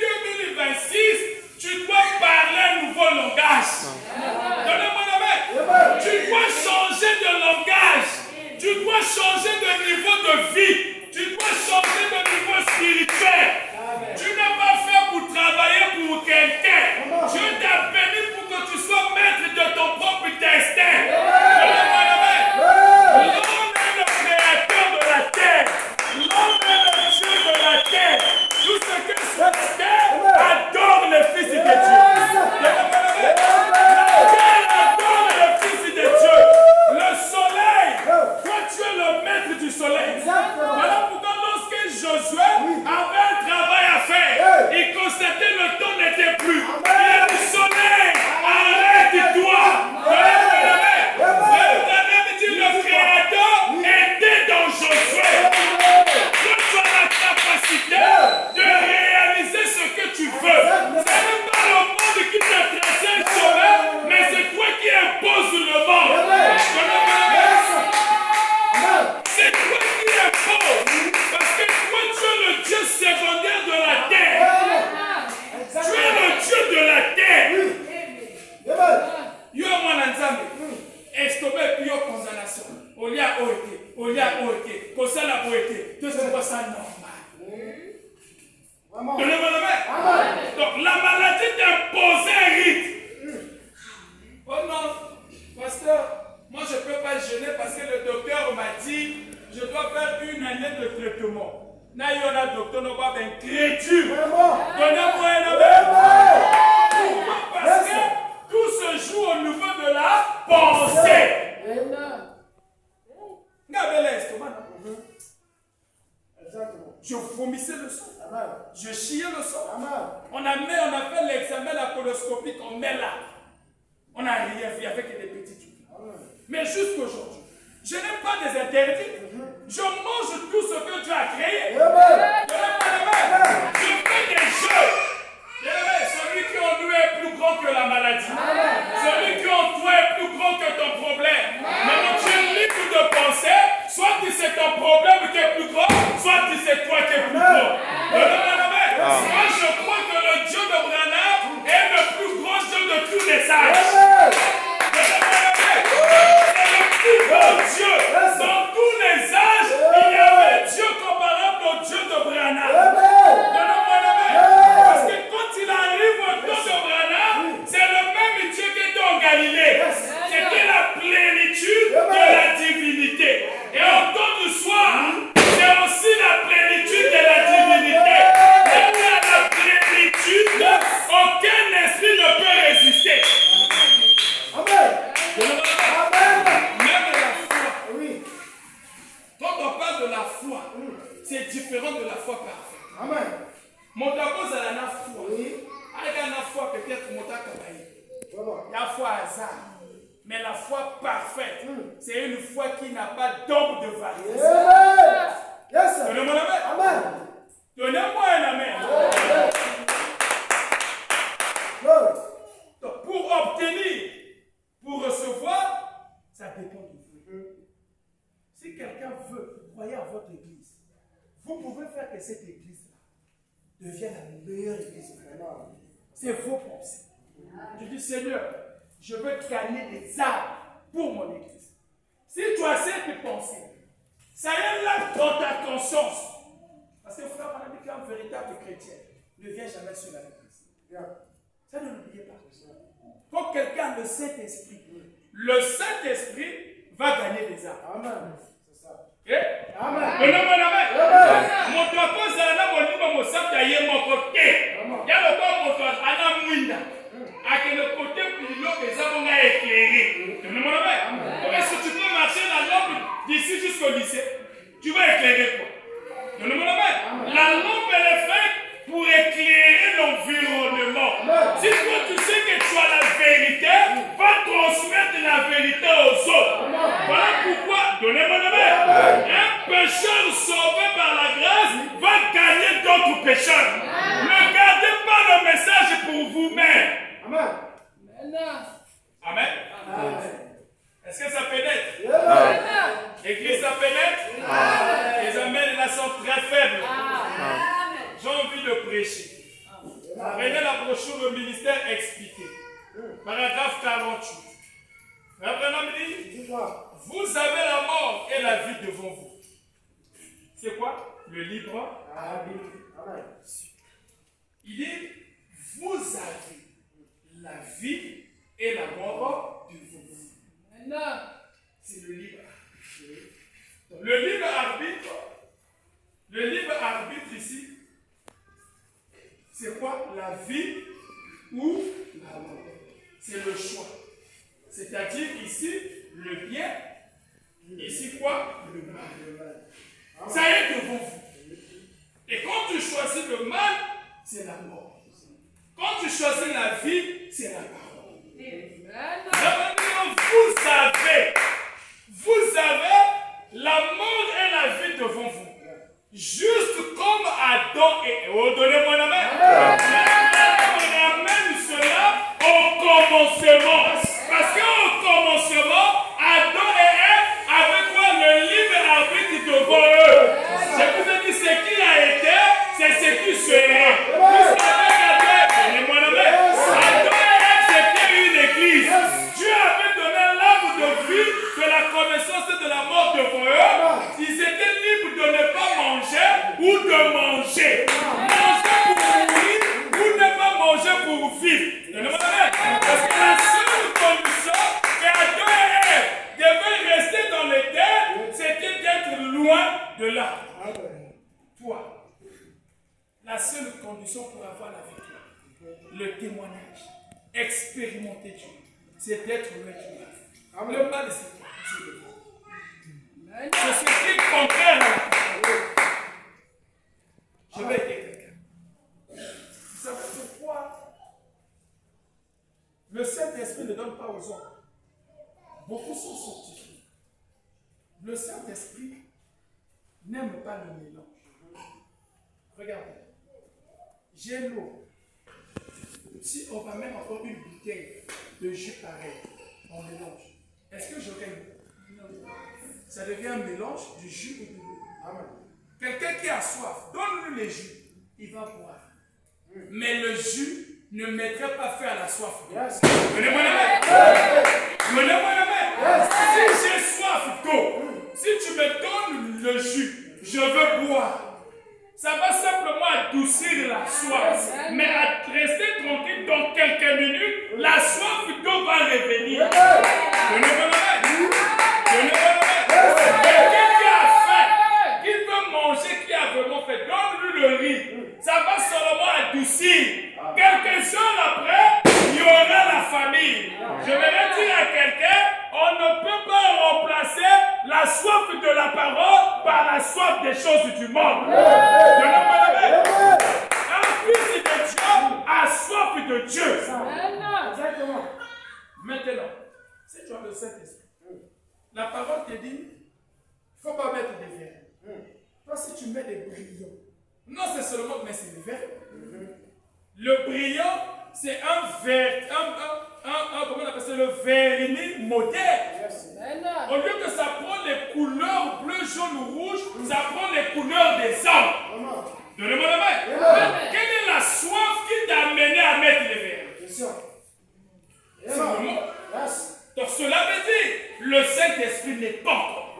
2026, tu dois parler un nouveau langage. Donnez-moi la main. Tu dois changer de langage. Tu dois changer de niveau de vie. Tu dois changer de niveau spirituel. Tu n'es pas fait pour travailler pour quelqu'un. Dieu t'a béni pour que tu sois maître de ton propre destin. Donnez-moi la main. L'homme est le créateur de la terre. L'homme est le Dieu de la terre. Tout ce que sur la terre adore le Fils de Dieu. Donnez-moi la main. La terre adore le Fils de Dieu. Le soleil, toi tu es le maître du soleil. Voilà pourquoi lorsque Josué avait un travail à faire, il constatait le temps n'était plus. Et le soleil, arrête-toi. Le Créateur était dans Josué. Toi tu as la capacité de réaliser ce que tu veux. Ce n'est pas le monde qui te trace un chemin, mais c'est toi qui imposes le monde. C'est toi qui imposes. Parce que toi tu es le boité, comme ça la boité. Tout c'est pas ça normal. Donnez-moi la main. Donc la maladie t'imposait un rite. Oh non, pasteur, moi je ne peux pas jeûner parce que le docteur m'a dit je dois faire une année de traitement. N'a docteur n'a pas un crédit. Donnez-moi un amen. Pourquoi? Parce que tout se joue au niveau de la pensée. Je vomissais le sang. Je chiais le sang. On a fait l'examen, la coloscopie, on met là. On n'a rien vu avec des petits trucs. Mais jusqu'aujourd'hui, je n'aime pas des interdits. Je mange tout ce que Dieu a créé. Je fais des jeux. Celui qui en nous est plus grand que la maladie. Celui qui en toi est plus grand que ton problème. Maintenant, tu es libre de penser, soit que c'est ton problème qui est plus grand, soit que c'est toi qui es plus grand. Moi, je crois que le Dieu de Branham est le plus grand Dieu de tous les âges. C'est le plus grand Dieu. Dans tous les âges, il y avait Dieu comparable au Dieu de Branham. Parce que quand il arrive au temps de Branham, c'est le même Dieu qui était en Galilée. C'était la plénitude de la divinité. Et au temps du soir, c'est aussi la plénitude de la divinité. Et à la plénitude, aucun esprit ne peut résister. Même la foi. Quand on parle de la foi, c'est différent de la foi parfaite. Mon d'abord, c'est la foi. Avec la foi, peut-être mon il y a la foi hasard. Mais la foi parfaite, c'est une foi qui n'a pas d'ombre de variation. Donnez-moi la main. Donnez-moi un amen. Donc, pour obtenir, pour recevoir, ça dépend de vous. Si quelqu'un veut croire à votre église, vous pouvez faire que cette église-là devienne la meilleure église vraiment. C'est vos pensées. Je dis, Seigneur, je veux gagner des âmes pour mon église. Si tu as cette pensée, ça est là dans ta conscience. Parce que frère, on a dit qu'un véritable chrétien ne vient jamais sur la église. Ça, ne l'oubliez pas. Quand quelqu'un a le Saint-Esprit va gagner des âmes. Amen. C'est ça. Amen. Mon drapeau, c'est là, mon livre, mon sac, il y a mon côté. Il y a le corps, mon frère, Anna Mouinda. À quel côté, puis l'autre, les hommes ont éclairé. Donnez-moi la main. Est-ce que tu peux marcher la lampe d'ici jusqu'au lycée? Tu vas éclairer quoi? Donnez-moi la main. La lampe, elle est faite pour éclairer l'environnement. Si toi, tu sais que tu as la vérité, va transmettre la vérité aux autres. Voilà pourquoi, donnez-moi la main. Un pécheur sauvé par la grâce va gagner d'autres pécheurs. Ne gardez pas le message pour vous-même. Amen. Est-ce que ça pénètre? L'église, ça pénètre? Les amens là sont très faibles. J'ai envie de prêcher. Prenez la brochure Le ministère expliqué. Paragraphe 48. Maintenant, me dit, vous avez la mort et la vie devant vous. C'est quoi? Le libre arbitre. Il dit, vous avez la vie et la mort devant vous. C'est le libre arbitre. Le libre arbitre ici, c'est quoi? La vie ou la mort. C'est le choix. C'est-à-dire ici, le bien. Ici quoi? Le mal. Ça est devant vous. Et quand tu choisis le mal, c'est la mort. Quand tu choisis la vie, c'est la parole. Vous avez la mort et la vie devant vous. Juste comme Adam et Ève. Donnez-moi la main. On ramène cela au commencement. Parce qu'au commencement, Adam et Ève avaient quoi? Le libre arbitre devant eux. Je vous ai dit, ce qui a été, c'est ce qui sera. Vous savez qu'Adam, donnez-moi la main. Adam et Ève, c'était une église. Dieu avait donné l'arbre de vie de la connaissance de la mort devant eux. Ils manger. Manger pour mourir ou ne pas manger pour vivre. Parce que la seule condition qu'Adam et Ève devaient rester dans les terres, c'était d'être loin de là. Toi, la seule condition pour avoir la victoire, le témoignage, expérimenter Dieu, c'est d'être loin de là. Le mal, c'est Dieu. C'est ce qui est contraire à la parole. Je vais aider quelqu'un. Vous savez pourquoi le Saint-Esprit ne donne pas aux hommes? Beaucoup sont sanctifiés. Le Saint-Esprit n'aime pas le mélange. Regardez. J'ai l'eau. Si on va mettre encore une bouteille de jus pareil, on mélange. Est-ce que j'aurai l'eau? Ça devient un mélange du jus et de l'eau. Quelqu'un qui a soif, donne-lui le jus, il va boire. Mais le jus ne mettrait pas fin à la soif. Donnez-moi la main. Donnez-moi la main. Si j'ai soif d'eau, si tu me donnes le jus, je veux boire. Ça va simplement adoucir la soif. Mais à rester tranquille dans quelques minutes, la soif d'eau va revenir. Donnez-moi la main. Donnez-moi la main. Quelqu'un qui a faim, qui veut manger, qui a vraiment faim, donne-lui le riz. Ça va seulement adoucir. Quelques heures après, il y aura la famille. Je vais dire à quelqu'un, on ne peut pas remplacer la soif de la parole par la soif des choses du monde. Donnez-moi la main. Un fils de Dieu a soif de Dieu. Exactement. Maintenant, si tu as le Saint-Esprit, la parole te dit, il ne faut pas mettre des verres. Toi, si tu mets des brillants, non, c'est seulement, mais c'est des verres. Le brillant, c'est un verre, comment on appelle ça, le vernis moderne. Au lieu que ça prend les couleurs bleu, jaune, rouge, ça prend les couleurs des hommes. Donnez-moi la main. Quelle est la soif qui t'a amené à mettre les verres? C'est le mot. Donc cela veut dire, le Saint-Esprit n'est pas encore.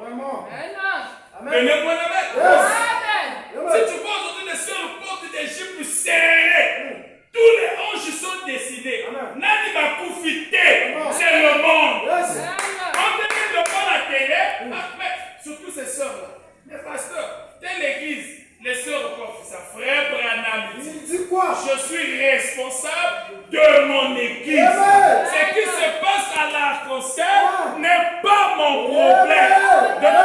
Donnez-moi la main. Si tu vois aujourd'hui des sœurs portent des jupes serrées, tous les anges sont décidés. Nani va profiter. C'est le monde. On devait de voir la télé, mais surtout ces sœurs-là. Les pasteurs, telle l'église, les sœurs encore, ça, frère Branham dit quoi? Je suis responsable de mon église. Ce qui se passe à l'arc-en-ciel n'est pas mon problème. Même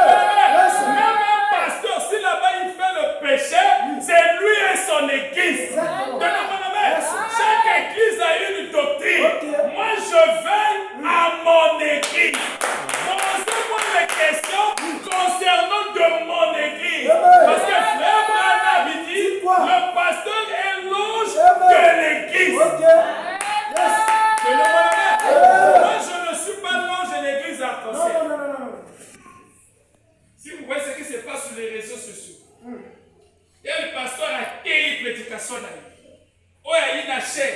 un pasteur, si là-bas il fait le péché, c'est lui et son église. Donnez-moi la main. Chaque église a une doctrine. Moi, je veille à mon église. Posez-moi les questions concernant de mon église. Parce que frère Branham dit, le pasteur est l'ange de l'église. Donnez-moi la main. Moi, je ne suis pas l'ange de l'église arc-en-ciel. Si vous voyez ce qui se passe sur les réseaux sociaux, il y a le pasteur a quelle prédication là. Oh, il y a une chair.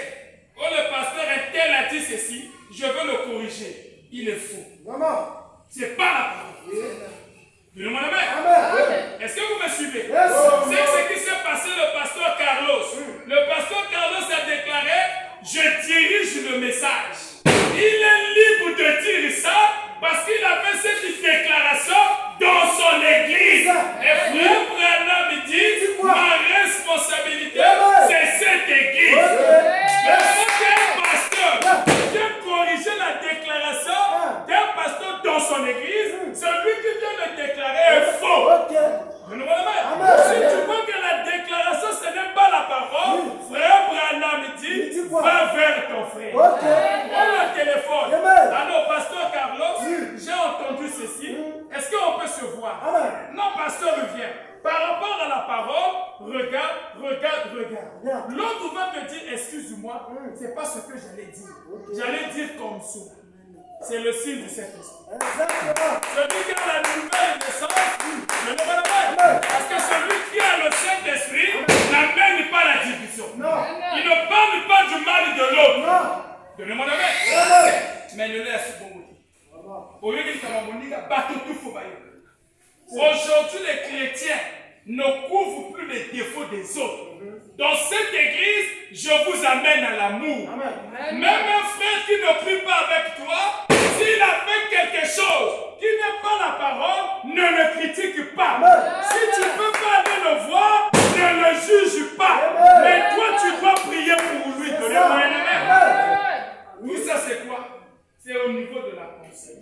Oh, le pasteur est tel a dit ceci, je veux le corriger. Il est faux. C'est pas la parole. Donnez-moi la main. Est-ce que vous me suivez? C'est ce qui s'est passé le pasteur Carlos. Le pasteur Carlos a déclaré, je dirige le message. Il est libre de dire ça parce qu'il a fait cette déclaration dans son église. Et frère Branham dit, ma responsabilité, c'est cette église. Mais quand un pasteur vient corriger la déclaration d'un pasteur dans son église, celui qui vient de déclarer est faux. Si tu vois que la déclaration, ce n'est pas la parole, frère Branham dit, va vers ton frère. On le téléphone. Alors, pasteur Carlos, j'ai entendu ceci. Est-ce qu'on peut se voir? Non, pasteur, viens. Par rapport à la parole, regarde. L'autre va te dire, excuse-moi, c'est pas ce que j'allais dire. J'allais dire comme ça. C'est le signe du Saint-Esprit. Celui qui a la nouvelle naissance, ne le voit pas. Parce que celui qui a le Saint-Esprit n'amène pas la division. Il ne parle pas du mal de l'autre. Donnez-moi la main. Mais le laisse bon côté. Aujourd'hui, les chrétiens ne couvre plus les défauts des autres. Dans cette église, je vous amène à l'amour. Même un frère qui ne prie pas avec toi, s'il a fait quelque chose qui n'est pas la parole, ne le critique pas. Si tu ne peux pas aller le voir, ne le juge pas. Mais toi, tu dois prier pour lui. Donnez-moi un amen. Tout ça, c'est quoi? C'est au niveau de la pensée.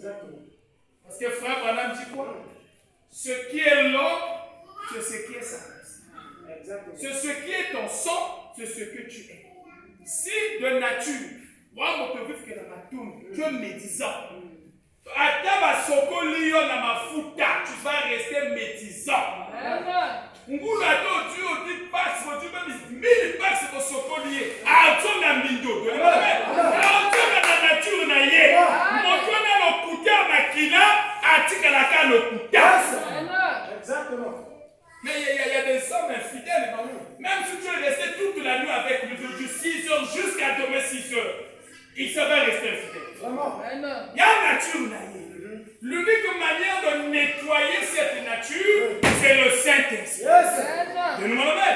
Parce que frère Branham dit quoi? Ce qui est l'homme, c'est ce qui est sa pensée. C'est ce qui est ton sang, c'est ce que tu es. Si de nature, moi, je te dis que tu es médisant. Ataba soko liyo na mafuta, tu vas rester médisant. Ngulato tu odi passe, tu même 1000 passe pour soko lié. Ato na mindo. Ato na nature na ye. Moto na no kuta makina, atika la ka no kuta. Exactement. Mais il y a des hommes infidèles dans nous. Même si tu es resté toute la nuit avec lui, de 6h jusqu'à demain 6h, il se va rester infidèle. Il y a une nature. L'unique manière de nettoyer cette nature, c'est le Saint-Esprit. Voilà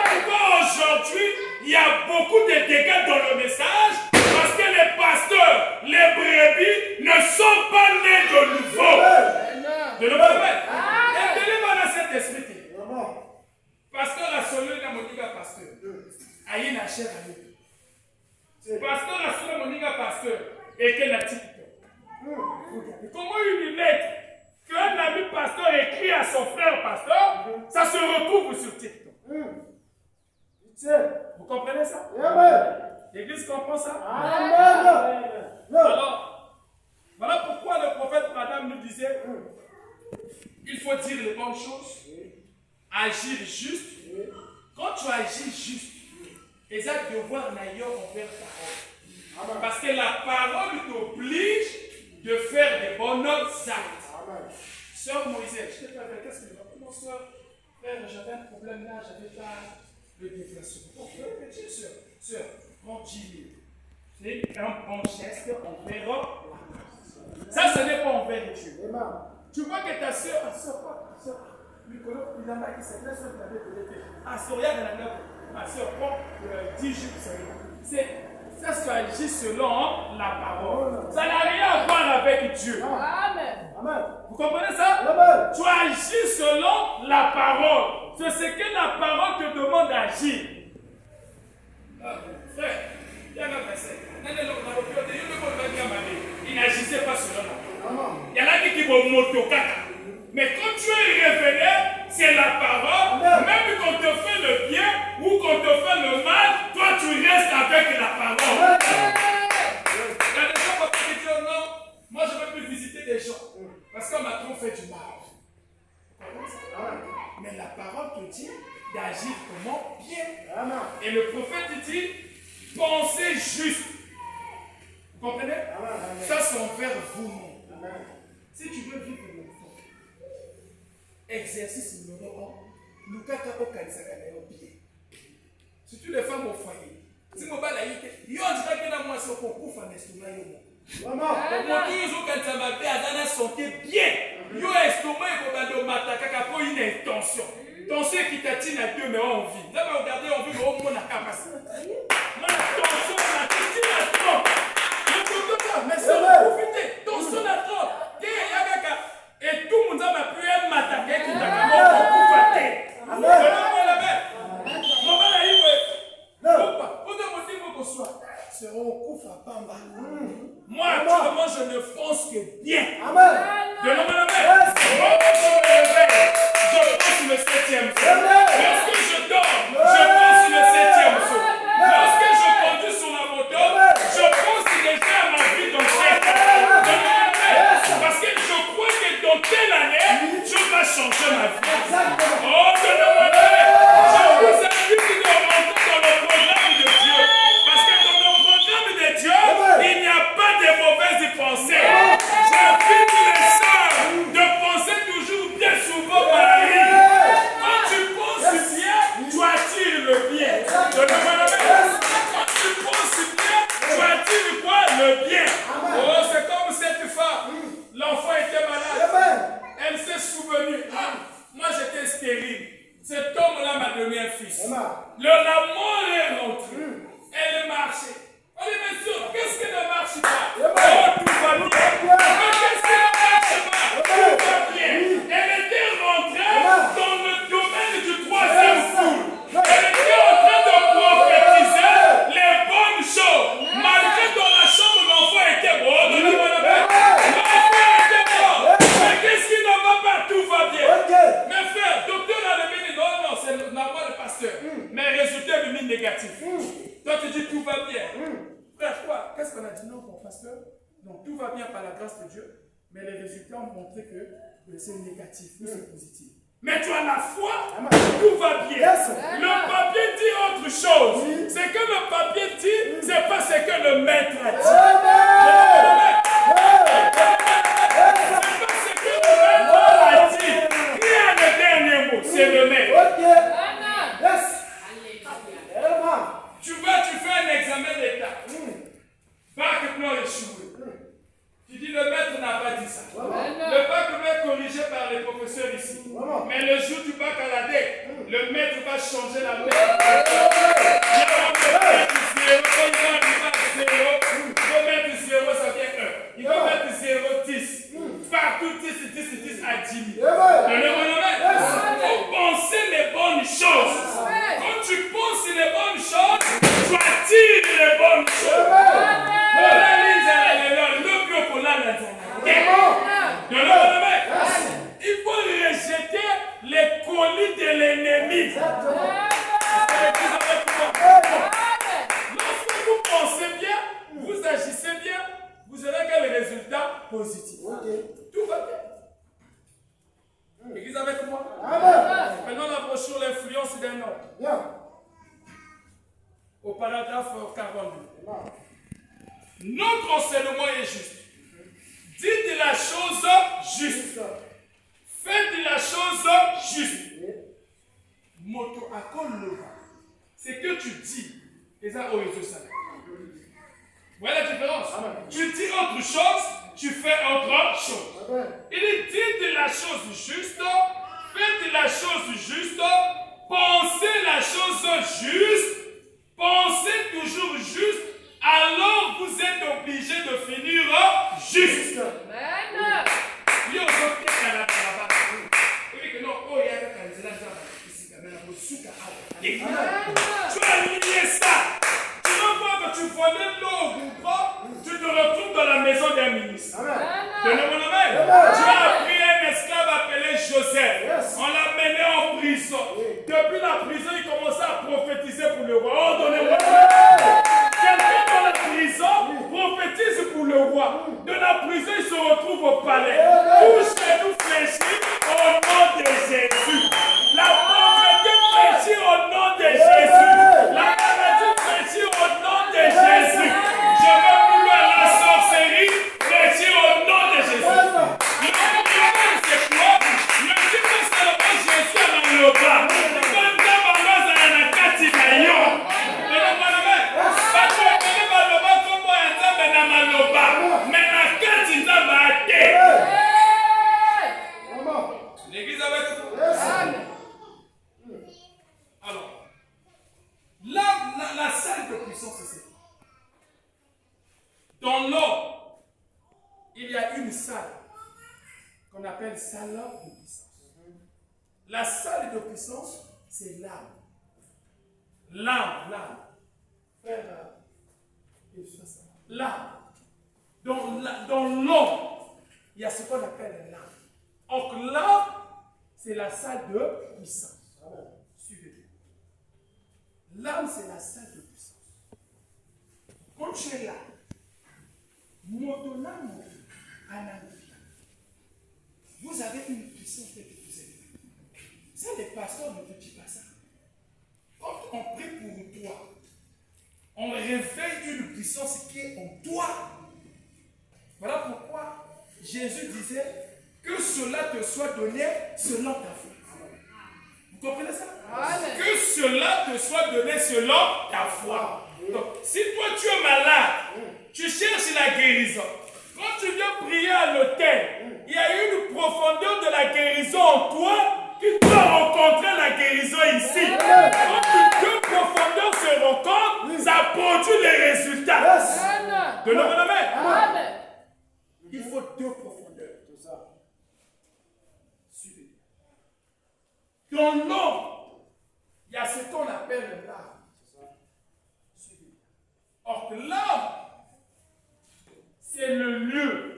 pourquoi aujourd'hui, il y a beaucoup de dégâts dans le message, parce que les pasteurs, les brebis, ne sont pas nés de nouveau. De nouveau. Saint-Esprit. Pasteur a sonné dans mon diga pasteur. Aïe na chère ami. Pasteur a sonné mon diga pasteur. Et quel a TikTok. Comment une lettre qu'un ami pasteur écrit à son frère pasteur, ça se retrouve sur TikTok. Vous comprenez ça? L'église comprend ça? Alors, voilà pourquoi le prophète Branham nous disait il faut dire les bonnes choses, agir juste. Quand tu agis juste, les actes de voir n'ailleurs envers parole. Parce que la parole t'oblige de faire des bons actes. Sœur Moïse, je t'ai pas fait qu'est-ce que tu vas faire? Non, sœur, frère, j'avais un problème là, j'avais pas le déplacement. Petite sœur, prends 10 000. C'est un bon geste envers la grâce. Ça, ce n'est pas envers Dieu. Tu vois que ta soeur, Nicolas, il en a qui se laisse ma soeur, prend 10 jours. C'est ça, tu agis selon la parole. Ça n'a rien à voir avec Dieu. Amen. Vous comprenez ça? Amen. Tu agis selon la parole. C'est ce que la parole te demande d'agir. Frère, il y a un verset. Il n'agissait pas selon la parole. Il y en a qui vont motokaka. Mais quand tu es révélé, c'est la parole. Même quand on te fait le bien ou qu'on te fait le mal, toi tu restes avec la parole. Il y a des gens qui disent non, moi je ne veux plus visiter des gens parce qu'on m'a trop fait du mal. Mais la parole te dit d'agir comment? Bien. Et le prophète dit pensez juste. Vous comprenez? Ça c'est envers vous-même. Si tu veux vivre le temps, exercice numéro 1, Lukaka Okanisaka bien. Surtout les femmes au foyer. Si je ne dis pas que moi c'est pour couper un estomac. Santé bien. Yo estomac est pour une intention. Tension qui t'attire à Dieu mais on vit. Là va regarder on vit au monde à capacité. Ma tension la t'attire à trop. Mais ça va profiter. Tension à trop. Et tout le monde a pu m'attaquer qui t'a moi, actuellement, je ne pense que bien. De l'homme à la mer. Je pense le 7e sol. Lorsque je dors, je pense le 7e sol. Lorsque je conduis sur la moto, je pense déjà à ma vie dans cette année. Parce que je crois que dans telle année, stérile. Cet homme-là m'a donné un fils. La mort est rentrée. Elle marchait. On dit, mais sûr, qu'est-ce qui ne marche pas? Oh, tout va bien. Mais qu'est-ce qui ne marche pas? Tout va bien. Elle était rentrée dans le domaine du troisième foule. Elle était en train de prophétiser les bonnes choses. Malgré dans la chambre, l'enfant était bon. Donnez-moi la main. L'enfant était bon. Mais qu'est-ce qui ne va pas? Tout va bien. Mes frères, docteur a le non, c'est normal le pasteur. Mais résultat est négatif. Toi, tu dis tout va bien. Frère, quoi? Qu'est-ce qu'on a dit non pour pasteur? Donc, tout va bien par la grâce de Dieu. Mais les résultats ont montré que c'est négatif, ou c'est positif. Mais tu as la foi, tout va bien. Le papier dit autre chose. C'est que le papier dit, c'est pas ce que le maître a dit. C'est pas ce que le maître a dit. Qui a le dernier mot? C'est le maître. Tu fais un examen d'état. Bac blanc échoué. Tu dis le maître n'a pas dit ça. Le bac blanc est corrigé par les professeurs ici. Mais le jour du bac à la DEC, le maître va changer la main. Il va mettre 0, ça vient 1. Il va mettre 0, 10. Partout 10, 10, 10 à 10 000. Il faut penser les bonnes choses. Quand tu penses les bonnes choses, tu attires les bonnes choses. Il faut rejeter les colis de l'ennemi. Lorsque vous pensez bien, vous agissez bien, vous aurez quel résultat positif. Tout va bien. Église avec moi. Maintenant la brochure l'influence d'un homme. Au paragraphe 42. Notre enseignement est juste. Dites la chose juste. Faites la chose juste. Moto akoloba. C'est que tu dis. Et ça, oh, Vous voyez la différence? Tu dis autre chose, tu fais autre chose. Il dit de la chose juste, faites la chose juste, pensez la chose juste, pensez toujours juste, alors vous êtes obligé de finir juste. Amen. Tu as lié ça. Tu ne vois que tu volais l'eau au bras, tu te retrouves dans la maison d'un ministre. Donnez-moi la main. Tu as pris un esclave appelé Joseph. On l'a mené en prison. Depuis la prison, il commençait à prophétiser pour le roi. Oh, donnez-moi la main. Quelqu'un dans la prison prophétise pour le roi. De la prison, il se retrouve au palais. Tout chez nous fléchit au nom de Jésus. La pauvreté fléchit au nom de Jésus. La maladie fléchit au nom de Jésus. Je veux plus loin la sorcellerie fléchit au nom de Jésus. Le problème c'est quoi? Le dit que c'est le bon Jésus dans le bas. Quand Dabalos a un akati d'ailleurs. Mais le problème, parce que le bas comme moi un tabe dans maloba. Mais la kati d'aba té. L'église avec vous. Alors, la salle de puissance, c'est quoi? Dans l'homme, il y a une salle qu'on appelle salle de puissance. La salle de puissance, c'est l'âme. L'âme. Frère, l'âme. Dans l'homme, il y a ce qu'on appelle l'âme. Donc l'âme, c'est la salle de puissance. Suivez. L'âme, c'est la salle de puissance. Quand tu es là, vous avez une puissance que vous êtes. Ça, les pasteurs ne te disent pas ça. Quand on prie pour toi, on réveille une puissance qui est en toi. Voilà pourquoi Jésus disait que cela te soit donné selon ta foi. Vous comprenez ça? Amen. Que cela te soit donné selon ta foi. Donc, si toi tu es malade, tu cherches la guérison. Quand tu viens prier à l'autel, il y a une profondeur de la guérison en toi qui doit rencontrer. ici. Quand deux profondeurs se rencontrent, ça produit les résultats. De l'homme à la main. Il faut deux profondeurs. Suivez. Dans l'homme, il y a ce qu'on appelle l'âme. Suivez. Or que l'âme, c'est le lieu.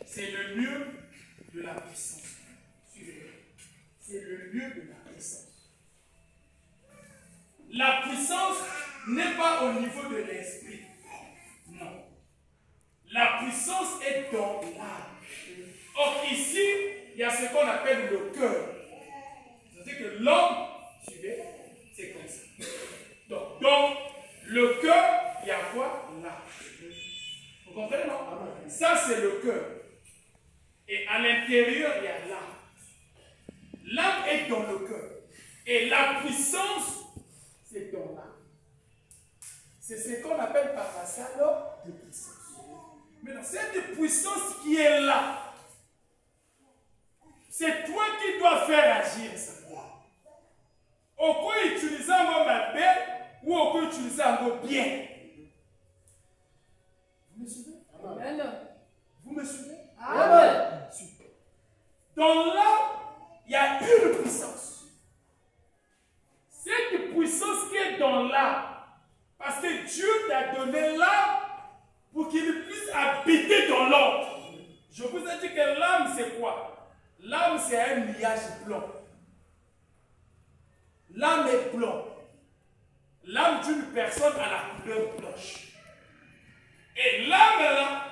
C'est le lieu de la puissance. Suivez. C'est le lieu de la puissance. La puissance n'est pas au niveau de l'esprit. Non. La puissance est dans l'âme. Or ici, il y a ce qu'on appelle le cœur. C'est-à-dire que l'homme, suivez, c'est comme ça. Donc, dans le cœur, il y a quoi? L'âme. Vous comprenez, non? Ça, c'est le cœur. Et à l'intérieur, il y a l'âme. L'âme est dans le cœur. Et la puissance, c'est dans l'âme. C'est ce qu'on appelle par la salle de puissance. Maintenant, cette puissance qui est là, c'est toi qui dois faire agir ça. On peut utiliser un mot mal ou on peut utiliser un mot bien. Vous me suivez? Amen. Vous me suivez? Amen. Dans l'âme, il y a une puissance. Cette puissance qui est dans l'âme, parce que Dieu t'a donné l'âme pour qu'il puisse habiter dans l'homme. Je vous ai dit que l'âme, c'est quoi? L'âme, c'est un nuage blanc. L'âme est blanc. L'âme d'une personne a la couleur blanche. Et l'âme, là,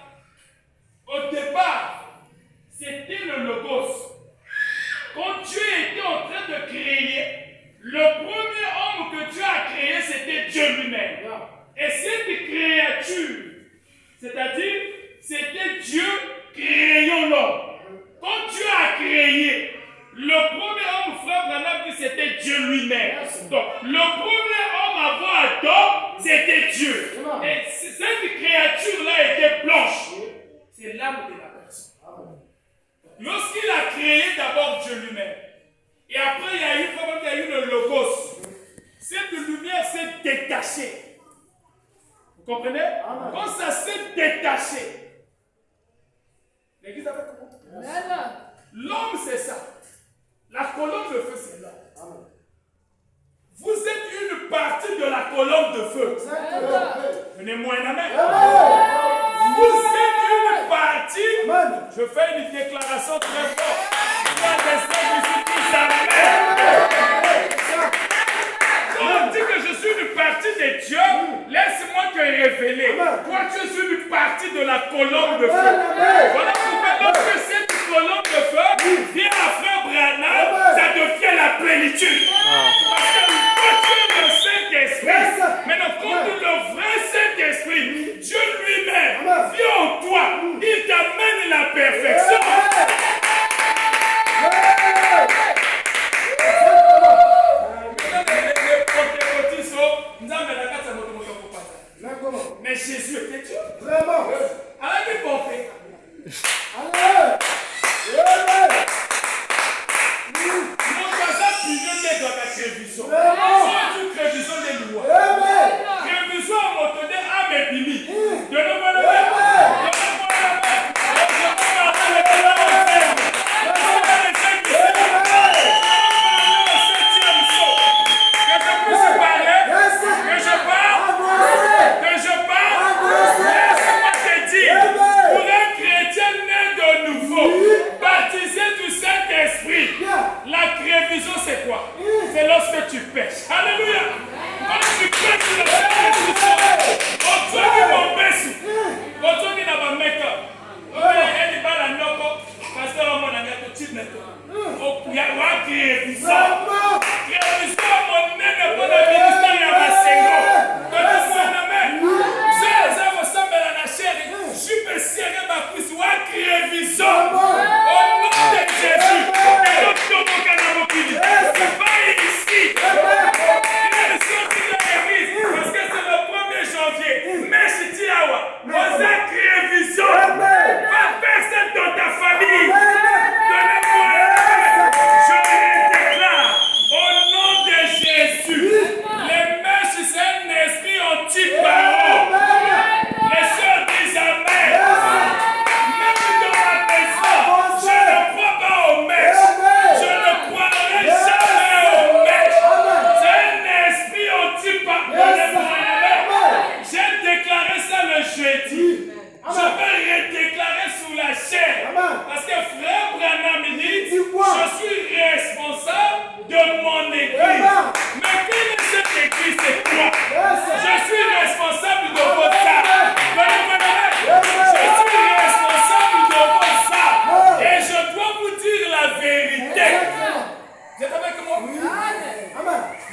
au départ, c'était le logos. Quand Dieu était en train de créer, le premier homme que Dieu a créé, c'était Dieu lui-même. Et cette créature, c'est-à-dire, c'était Dieu créant l'homme. Quand Dieu a créé, le premier homme, frère Branham, c'était Dieu lui-même. Donc, le premier homme avant Adam, c'était Dieu. Et cette créature-là était blanche. C'est l'âme de la personne. Lorsqu'il a créé d'abord Dieu lui-même, et après il y a eu le logos, cette lumière s'est détachée. Vous comprenez? Amen. Quand ça s'est détaché, l'église a fait comment? L'homme, c'est ça. La colonne de feu, c'est l'homme. Vous êtes une partie de la colonne de feu. Donnez-moi un amen. Vous êtes une partie. Je fais une déclaration très forte. Quand on dit que je suis une partie de Dieu, laisse-moi te révéler. Toi, tu es une partie de la colonne de feu. Voilà pourquoi lorsque cette colonne de feu vient à frère Branham, ça devient la plénitude. Parce que toi, tu es le Saint-Esprit. Maintenant, quand le vrai Saint-Esprit, Dieu lui-même, vient en toi, il t'amène la perfection. Mais Jésus était Dieu. Vraiment. Alors qu'il portait. Mon voisin pignon n'est dans la crévision. C'est une crévision des lois. Crévision à mon tonné à mes bimi. Donnez-moi la main. Donnez-moi la main. La crévision, c'est quoi? C'est lorsque tu pêches. Alléluia. Quand tu pêches, tu le fais. Quand tu es mon baisu, quand tu es dans ma mecca, elle est pas la noko, parce que mon ami a tout de suite. Il y a une crévision. Crévision, mon nègre, pour le ministère, il y a ma sengo. Quand tu sois la main, ça ressemble à la chair. Je peux serrer ma cuisse. Crévision. Au nom de Jésus. Va ici.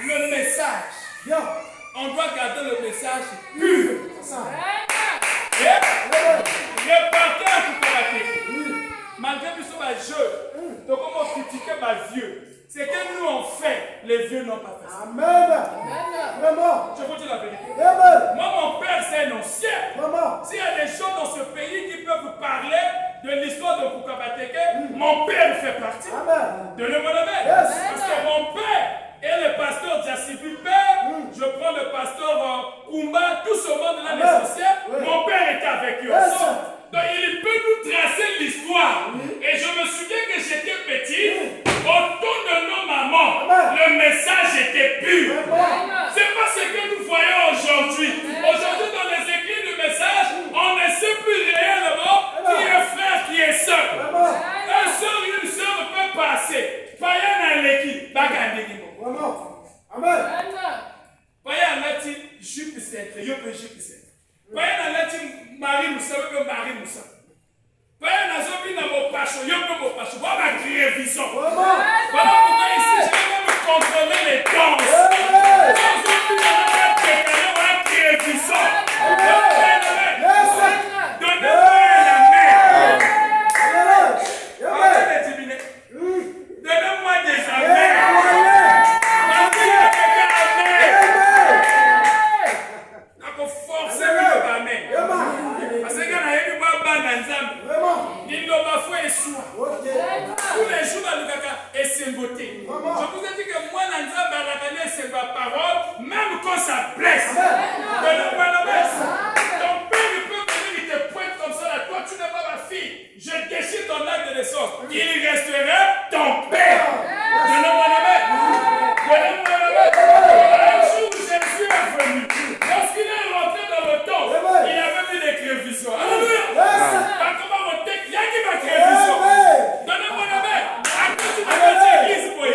le message. On doit garder le message pur. Et repartir à Kukabate. Malgré que ce soit ma jeune, donc on va critiquer ma vieux. C'est que nous on fait, les vieux n'ont pas fait ça. Amen. Vraiment. Je vous dis la vérité. Amen. Moi, mon père, c'est un ancien. S'il y a des gens dans ce pays qui peuvent vous parler de l'histoire de Kukabateke, mon père fait partie. Donnez-moi la main. Parce que mon père est le pasteur Jassibu Père. Je prends le pasteur Kumba, tout ce monde-là, les anciens. Mon père était avec eux ensemble. Donc, il peut nous tracer l'histoire. Et je me souviens que j'étais petit. Autour de nos mamans, le message était pur. C'est pas ce que nous voyons aujourd'hui. Aujourd'hui, dans les églises du message, on ne sait plus réellement qui est frère, qui est soeur. Un soeur et une soeur peuvent passer. Païen à l'équipe, bagandéguimo. Amen. Païen à l'équipe, jupe centre, yope jupe centre. Païen à l'équipe, Marie Moussa, yope Marie Moussa. Païen à zobi na mopacho, yope mopacho. Voilà ma grévisson. Voilà pourquoi ici, je vais même contrôler les danses. Donnez-moi la main. Donnez-moi des amens. Forcez-moi le main. Parce que quand on a eu du baba dans Nzambe, il ne va pas faire soi. Tous les jours, et c'est beauté. Je vous ai dit que moi, dans Nzambe, c'est ma parole, même quand ça blesse. Donnez-moi la main. Ton père, il peut venir, il te pointe comme ça là. Toi, tu n'es pas ma fille. Je déchire ton acte de naissance. Il restera ton père. Donnez-moi la main. Donnez-moi la main. Un jour, Jésus est venu. Lorsqu'il est rentré dans le temps, il avait mis des crévisions. Alléluia. Comment mon texte, il y a qui m'a crévision. Donnez-moi la main. À quoi tu m'as fait l'église, boy?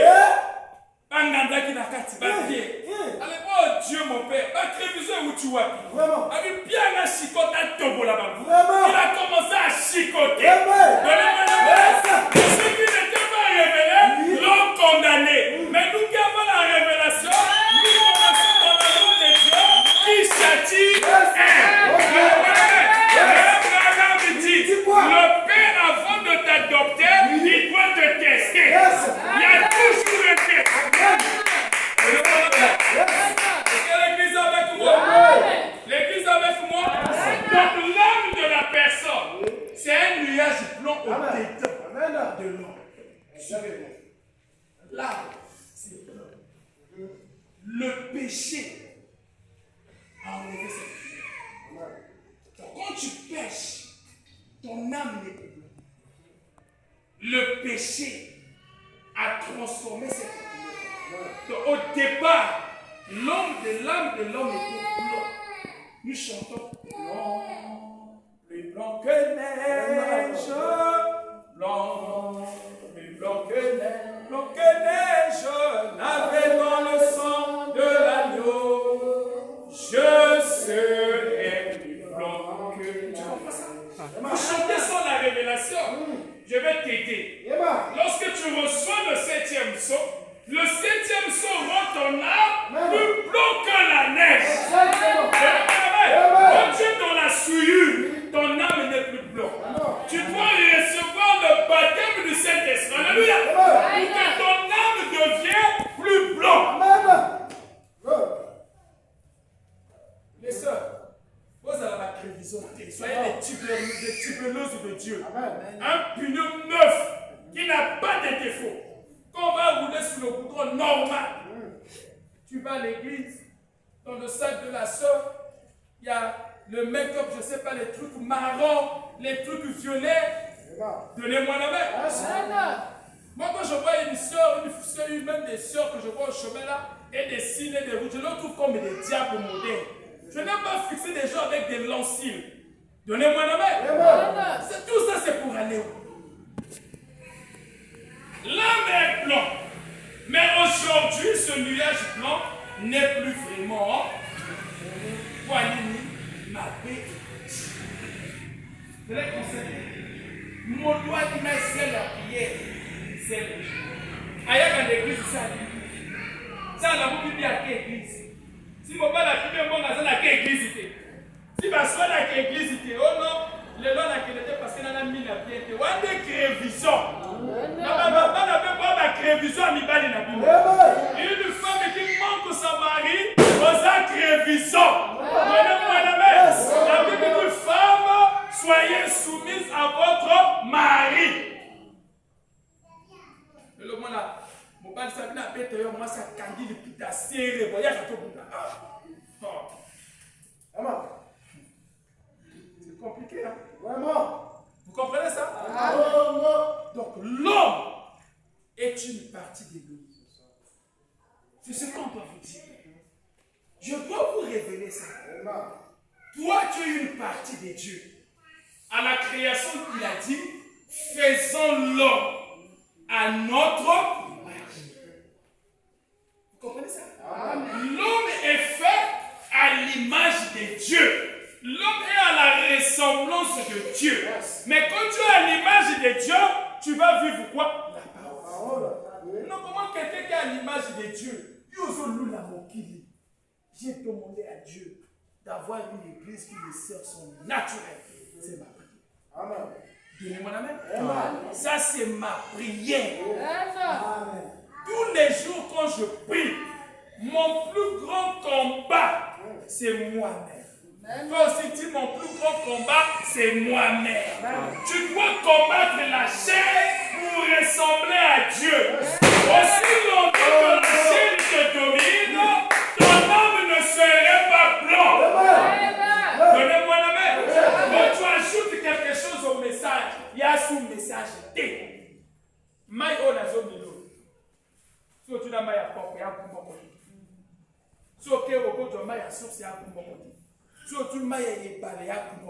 Anganda qui n'a qu'à t'y. Allez, oh Dieu, mon père, ma crévision où tu vois. Avec bien la chicote à tombeau là-bas. Il a commencé à chicoter. Donnez-moi la main. Ceux qui n'étaient pas révélés l'ont condamné. Mais nous qui avons la révélation, nous commençons dans le nom de Dieu qui châtie. Le père, avant de t'adopter, il doit te tester. Il y a toujours un test. Est-ce que l'église est avec moi? L'église est avec moi? Donc l'âme de la personne, c'est un nuage blanc au dédain de l'homme. L'âme, c'est blanc. Le péché a enlevé cette lumière. Donc quand tu pêches, ton âme n'est plus blanche. Le péché a transformé cette lumière. Donc, au départ, l'âme de l'homme était blanc. Nous chantons blanc, plus blanc que neige, blanc, plus blanc que neige, lavé dans le sang de l'agneau, je serai plus blanc que neige. Tu comprends ça? Vous chantez sans la révélation. Je vais t'aider. Lorsque tu reçois le 7e saut, le 7e saut rend ton âme plus blanc que la neige. Quand tu es dans la souillure, ton âme n'est plus blanc. Tu dois recevoir le baptême du Saint-Esprit. Alléluia. Pour que ton âme devienne plus blanc. Les sœurs, vous avez la crédibilité. Soyez des tubuleuses de Dieu. Un pneu neuf qui n'a pas de défaut. Quand on va rouler sur le bouton normal, tu vas à l'église, dans le sac de la soeur, il y a le make-up, je ne sais pas, les trucs marrons, les trucs violets. Donnez-moi la main. Moi, quand je vois une soeur, même des soeurs que je vois au chemin là, et des cils et des routes, je les trouve comme des diables modernes. Je n'ai pas fixé des gens avec des longs cils. Donnez-moi la main. Tout ça, c'est pour aller où? L'âme est blanc. Mais aujourd'hui, ce nuage blanc n'est plus vraiment Wanini, ma paix. Je l'ai conseillé. Mon doigt qui m'a c'est la prière. C'est le jour. Ailleurs dans l'église, ça ça, la boucle dit à quelle église? Si mon père a pu bon dans la église, si ma soeur a quelle église, oh non, le long a quelle était parce qu'elle a mis la pied. On a des crévisons. On a des crévisons à Mibali na Bible. Une femme qui manque son mari, on a crévisons. La Bible dit femme, soyez soumise à votre mari. Le moment là, mon père s'est bien appelé, moi ça candide depuis ta serré, voyage à tout le monde. C'est compliqué, hein? Vraiment. Vous comprenez ça? Donc l'homme est une partie de nous. C'est ce qu'on doit vous dire. Je dois vous révéler ça. Toi, tu es une partie de Dieu. À la création, il a dit, faisons l'homme à notre image. Vous comprenez ça? L'homme est fait à l'image de Dieu. L'homme est à la ressemblance de Dieu. Mais quand tu es à l'image de Dieu, tu vas vivre quoi? La parole. Non, comment quelqu'un qui est à l'image de Dieu, j'ai demandé à Dieu d'avoir une église qui me sert son naturel. C'est ma prière. Amen. Donnez-moi la main. Ça, c'est ma prière. Amen. Tous les jours, quand je prie, mon plus grand combat, c'est moi-même. Toi aussi, dis mon plus grand combat, c'est moi-même. Tu dois combattre la chair pour ressembler à Dieu. Aussi longtemps que la chair te domine, ton âme ne serait pas blanc. Donnez-moi la main. Quand tu ajoutes quelque chose au message, il y a sous message T. Maï o la zone de l'eau. Si tu as maï à porte, il y a un peu de si tu as maï à source, il y a un peu de si tu as maï à épaler, il y a un peu de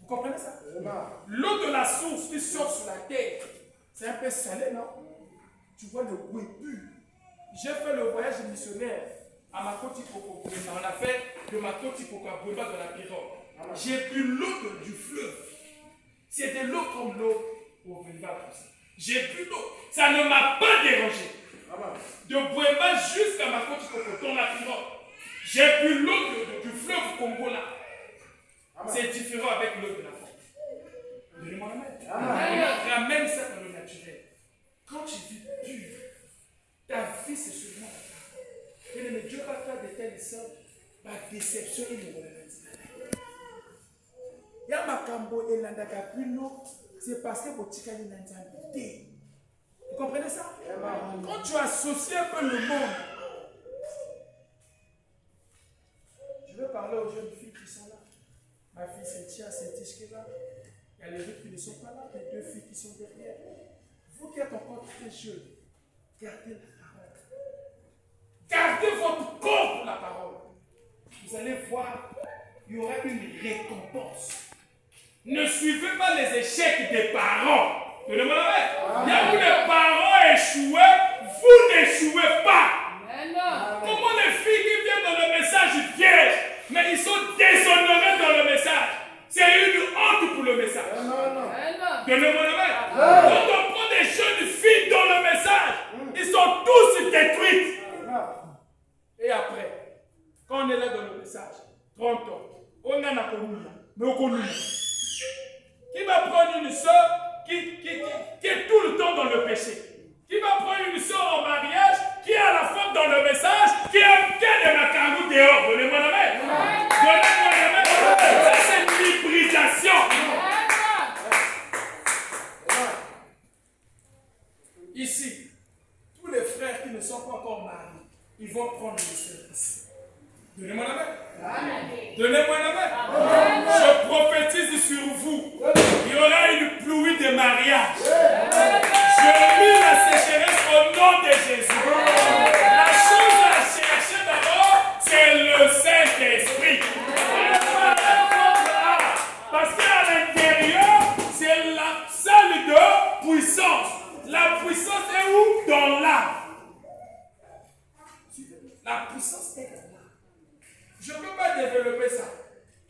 vous comprenez ça? L'eau de la source qui sort sur la terre, c'est un peu salé, non? Tu vois le goût est pur. J'ai fait le voyage missionnaire à Makoti Poko. On a fait de Makoti Poko à Bouba de la pirogue. J'ai bu l'eau du fleuve. C'est de l'eau comme l'eau au Bouba. J'ai bu l'eau. Ça ne m'a pas dérangé. De Bouba jusqu'à Makoti Poko dans la pirogue. J'ai bu l'eau du fleuve Congo là. C'est différent avec l'eau de la forêt. Donnez-moi la main. On ramène ça dans le naturel. Quand tu vis pur, ta vie c'est seulement la parole. Mais Dieu va faire de telles sortes par déception et ne il y a ma cambo et l'andagapino, c'est parce que votre tika est l'indemnité. Vous comprenez ça? Quand tu associes un peu le monde, je veux parler aux jeunes filles qui sont là. Ma fille Cynthia, Cynthia qui est là. Il y a les autres qui ne sont pas là, les deux filles qui sont derrière. Vous qui êtes encore très jeunes, gardez la parole. Gardez votre corps pour la parole. Vous allez voir, il y aura une récompense. Ne suivez pas les échecs des parents. Vous le demandez? Il y a où les parents échouaient, vous n'échouez pas. Comment les filles qui viennent dans le message piègent, mais ils sont déshonorés dans le message. C'est une honte pour le message. Donnez-moi la main. Quand on prend des jeunes filles dans le message, ils sont tous détruits. Et après, quand on est là dans le message, 30 ans, on a la commune, mais on connaît. Qui va prendre une soeur qui est tout le temps dans le péché? Qui va prendre une soeur en mariage qui a la femme dans le message, qui a des macarons dehors? Donnez-moi la main. Donnez-moi la main. Ça, c'est une hybridation. Ici, tous les frères qui ne sont pas encore mariés, ils vont prendre le service. Donnez-moi la main. Donnez-moi la main. Je prophétise sur vous. Il y aura une pluie de mariage. Je lis la sécheresse au nom de Jésus. La chose à chercher d'abord, c'est le Saint-Esprit. Parce qu'à l'intérieur, c'est la salle de puissance. La puissance est où? Dans l'âme. La puissance est dans l'âme. Je ne peux pas développer ça.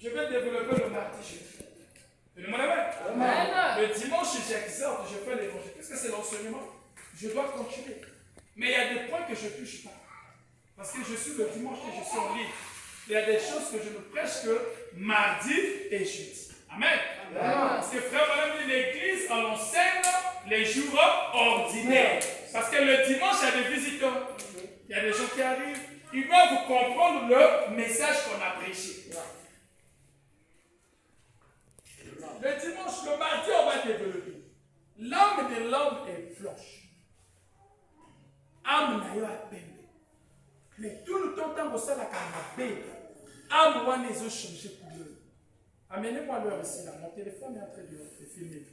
Je vais développer le mardi jeudi. Donnez-moi la main. Le dimanche, j'exhorte, je fais l'évangile. Qu'est-ce que c'est l'enseignement? Je dois continuer. Mais il y a des points que je ne touche pas. Parce que je suis le dimanche et je suis en ligne. Il y a des choses que je ne prêche que mardi et jeudi. Amen. Parce que frère, madame, l'église, on enseigne les jours ordinaires. Parce que le dimanche, il y a des visiteurs. Il y a des gens qui arrivent. Ils doivent comprendre le message qu'on a prêché. Le dimanche, le mardi, on va développer. L'âme de l'homme est blanche. Âme n'a pas peine. Mais tout le temps, quand vous avez la peine, âme ou les ont changé pour eux. Amenez-moi l'heure ici, là. Mon téléphone est en train de filmer.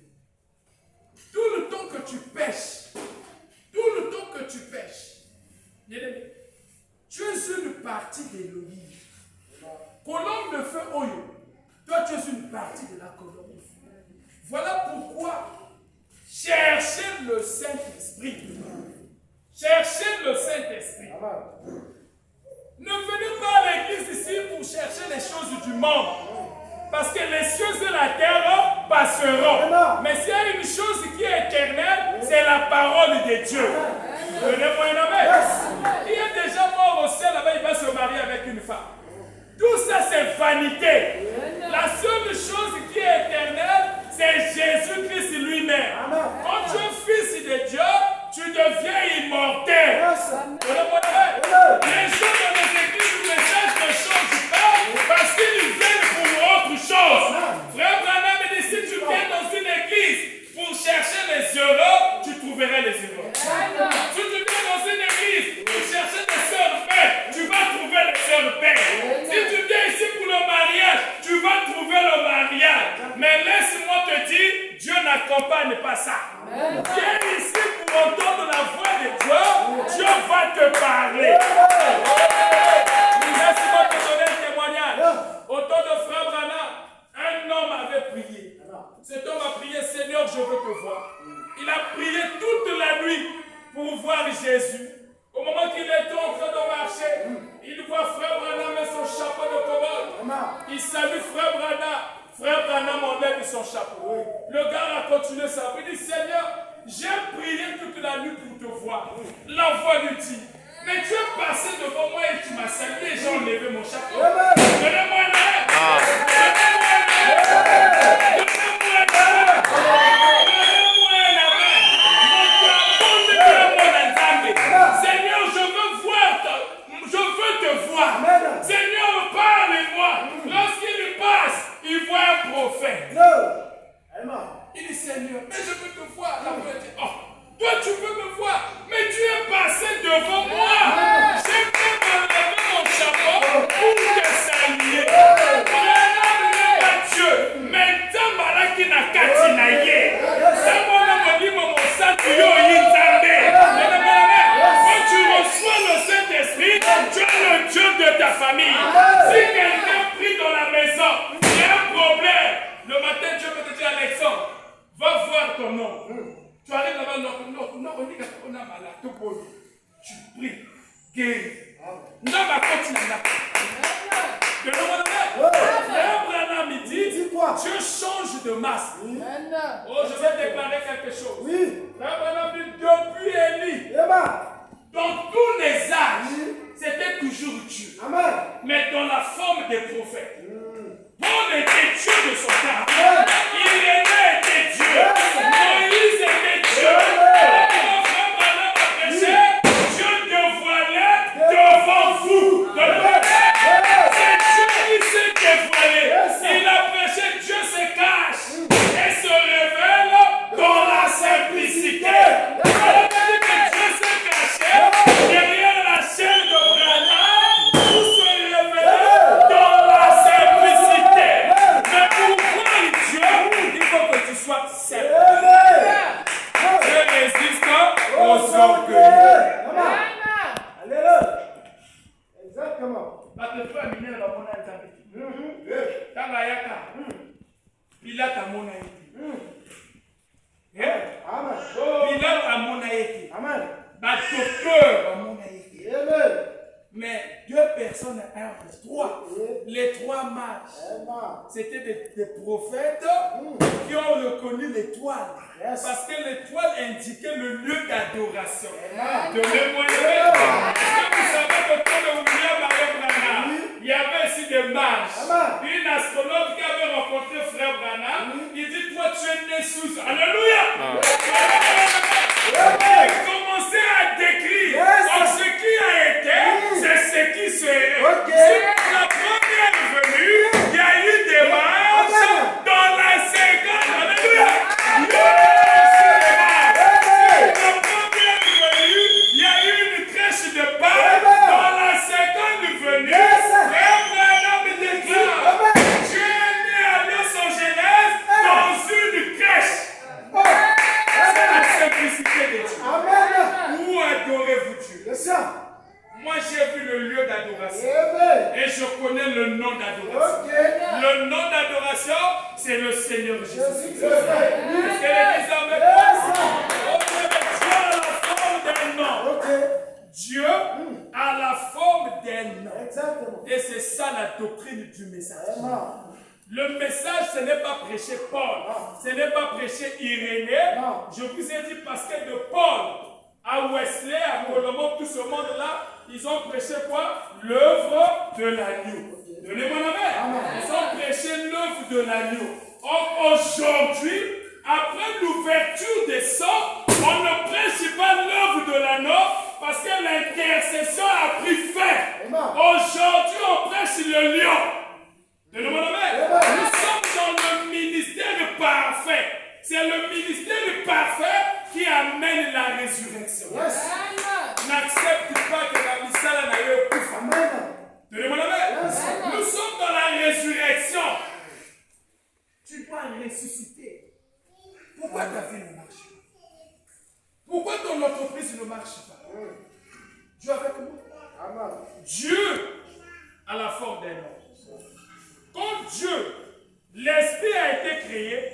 Tout le temps que tu pêches, tu es une partie d'Élohim. Colombe de feu Oyo. Toi, tu es une partie de la colombe de feu. Voilà pourquoi cherchez le Saint-Esprit. Cherchez le Saint-Esprit. Ne venez pas à l'église ici pour chercher les choses du monde. Parce que les cieux et la terre passeront. Mais s'il y a une chose qui est éternelle, c'est la parole de Dieu. Donnez-moi un amen. Il est déjà mort au ciel, là-bas, il va se marier avec une femme. Tout ça, c'est vanité. La seule chose qui est éternelle, c'est Jésus-Christ lui-même. Quand tu es fils de Dieu, tu deviens immortel. Donnez-moi un amen. Les gens dans les églises, le message ne change pas parce qu'ils viennent pour autre chose. Frère Branham dit, si tu viens dans une église pour chercher les erreurs, tu trouveras les erreurs. Si tu viens dans une église pour chercher des sœurs pères, tu vas trouver les sœurs pères. Si tu viens ici pour le mariage, tu vas trouver le mariage. Mais laisse-moi te dire, Dieu n'accompagne pas ça. Viens ici pour entendre la voix de Dieu, Dieu va te parler. Laisse-moi te donner un témoignage. Au temps de frère Branham, un homme avait prié. Cet homme a prié, Seigneur, je veux te voir. Il a prié toute la nuit pour voir Jésus. Au moment qu'il était en train de marcher, il voit frère Branham et son chapeau de cow-boy. Il salue frère Branham. Frère Branham enlève son chapeau. Le gars a continué sa prière. Il dit, Seigneur, j'ai prié toute la nuit pour te voir. La voix lui dit, mais tu es passé devant moi et tu m'as salué et j'ai enlevé mon chapeau. Donnez-moi un air. Donnez-moi un air. Donnez-moi un air. Donnez-moi un air. Seigneur, je veux te voir. Seigneur, parle-moi. Lorsqu'il passe, il voit un prophète. Il dit, Seigneur, mais je veux te voir. La voix dit, oh, toi tu veux me voir, mais tu es passé devant moi. J'ai fait enlever mon chapeau pour te saluer. Dieu, mais Tambala qui n'a qu'à t'inailler. C'est mon ami, mon saint, quand tu reçois le Saint-Esprit, tu es le Dieu de ta famille. Si quelqu'un prie dans la maison, il y a un problème. Le matin, Dieu peut te dire, Alexandre, va voir ton nom. Tu arrives là-bas, non, on a malade, tu pries, guéris. Non, ma continue là. Frère Branham, il dit, Dieu change de masque. Oh, je vais déclarer quelque chose. Frère Branham dit, depuis Élie, dans tous les âges, c'était toujours Dieu. Mais dans la forme des prophètes. Paul était Dieu de son temps. Irénée était Dieu. Moïse était Dieu. Quand frère Branham a prêché, Dieu dévoilait devant vous. C'est Dieu qui s'est dévoilé. Il a prêché, Dieu se cache et se révèle dans la simplicité. Alors dit que Dieu s'est caché derrière la chair de Branham pour se révéler dans la simplicité. Mais pour voir Dieu, il faut que tu sois simple. Dieu résiste aux orgueilleux. Alléluia. Exactement. Parce que toi, il y a mon aïe. Tangayaka. Pilate a mon aïe. Pilate a mon aïe. Docteur a mon aïe. Mais deux personnes, trois. Les trois mages. C'était des prophètes qui ont reconnu l'étoile. Parce que l'étoile indiquait le lieu d'adoration. Donnez-moi âge. Amen. Une astronaute qui avait rencontré Frère Branham, il dit, toi tu es né sous... Alléluia. Il a commencé à décrire ce qui a été, c'est ce qui serait. C'est la première venue, il y a eu des marches dans la seconde. Alléluia. La première venue, il y a eu une crèche de Pâques. Dans la seconde venue, Frère Branham déclare, tu es né à Los Angeles dans une crèche. C'est la simplicité de Dieu. Amen. Où adorez-vous Dieu? C'est ça. Moi j'ai vu le lieu d'adoration. Amen. Et je connais le nom d'adoration. Ok. Le nom d'adoration, c'est le Seigneur Jésus. Jésus-Christ. Est-ce que l'Église en met Dieu a la forme d'un nom. Exactement. Et c'est ça la doctrine du message. Amen. Le message, ce n'est pas prêcher Paul, ce n'est pas prêcher Irénée. Non. Je vous ai dit parce que de Paul à Wesley, à Colombo, tout ce monde-là, ils ont prêché quoi? L'œuvre de l'agneau. Donnez-moi la main. Ils ont prêché l'œuvre de l'agneau. Or, aujourd'hui, après l'ouverture des sangs, on ne prêche pas l'œuvre de l'agneau parce que l'intercession a pris fin. Aujourd'hui, on prêche le lion. Donnez-moi la main. Nous sommes dans le ministère parfait. C'est le ministère parfait qui amène la résurrection. N'accepte pas que la misala n'a eu coup. Donnez-moi la main. Nous sommes dans la résurrection. Tu dois ressusciter. Pourquoi ta vie ne marche pas? Pourquoi ton entreprise ne marche pas? Dieu avec moi. Dieu a la forme d'un homme. Quand Dieu, l'esprit a été créé,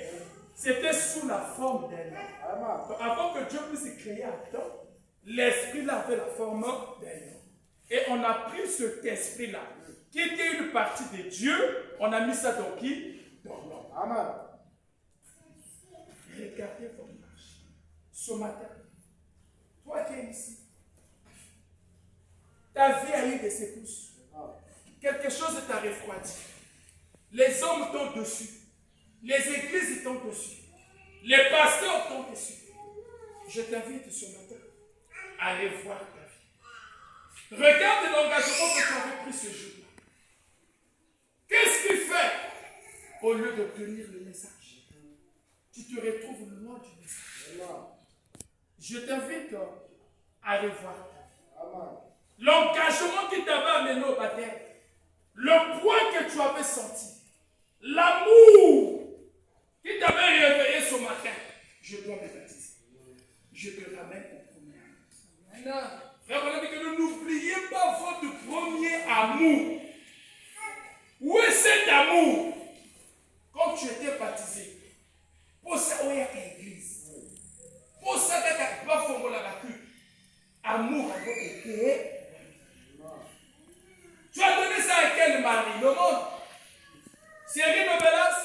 c'était sous la forme d'un homme. Donc avant que Dieu puisse créer Adam, l'esprit là avait la forme d'un homme. Et on a pris cet esprit-là, qui était une partie de Dieu, on a mis ça dans qui? Dans l'homme. Amen. Regardez votre marche. Ce matin, toi qui es ici, ta vie a eu des secousses. Quelque chose t'a refroidi. Les hommes t'ont dessus. Les églises t'ont dessus. Les pasteurs t'ont dessus. Je t'invite ce matin à revoir ta vie. Regarde l'engagement que tu avais pris ce jour-là. Qu'est-ce qui fait au lieu d'obtenir le message? Tu te retrouves loin du message. Je t'invite à revoir ta vie. L'engagement qui t'avait amené au baptême, le poids que tu avais senti, l'amour qui t'avait réveillé ce matin, je dois me baptiser. Je te ramène au premier amour. Frère, voilà que n'oubliez pas votre premier amour. Où est cet amour? Quand tu étais baptisé, pour ça, il y a l'église. Pour ça, il y a pas formé la cul. Amour a été. Tu as donné ça à quel mari? Le monde. Série Novelas?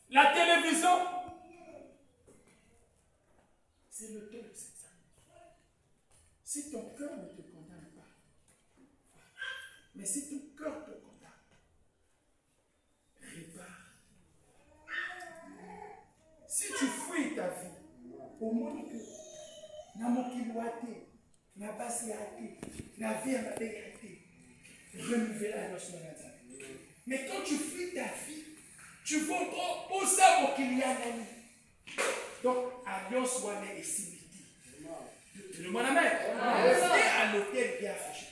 La télévision? C'est le temps de s'examiner. Si ton cœur ne te condamne pas, mais si ton cœur te condamne, répare. Si tu fuis ta vie, au moins que na mokilouate, na basiate, na vie à ma dégrade, renouveler la notion de la. Mais quand tu fuis ta vie, tu vas pour ça pour qu'il y a un ami. Donc, alliance ou et similitude. Le mon amen. Viens à l'hôtel bien affiché.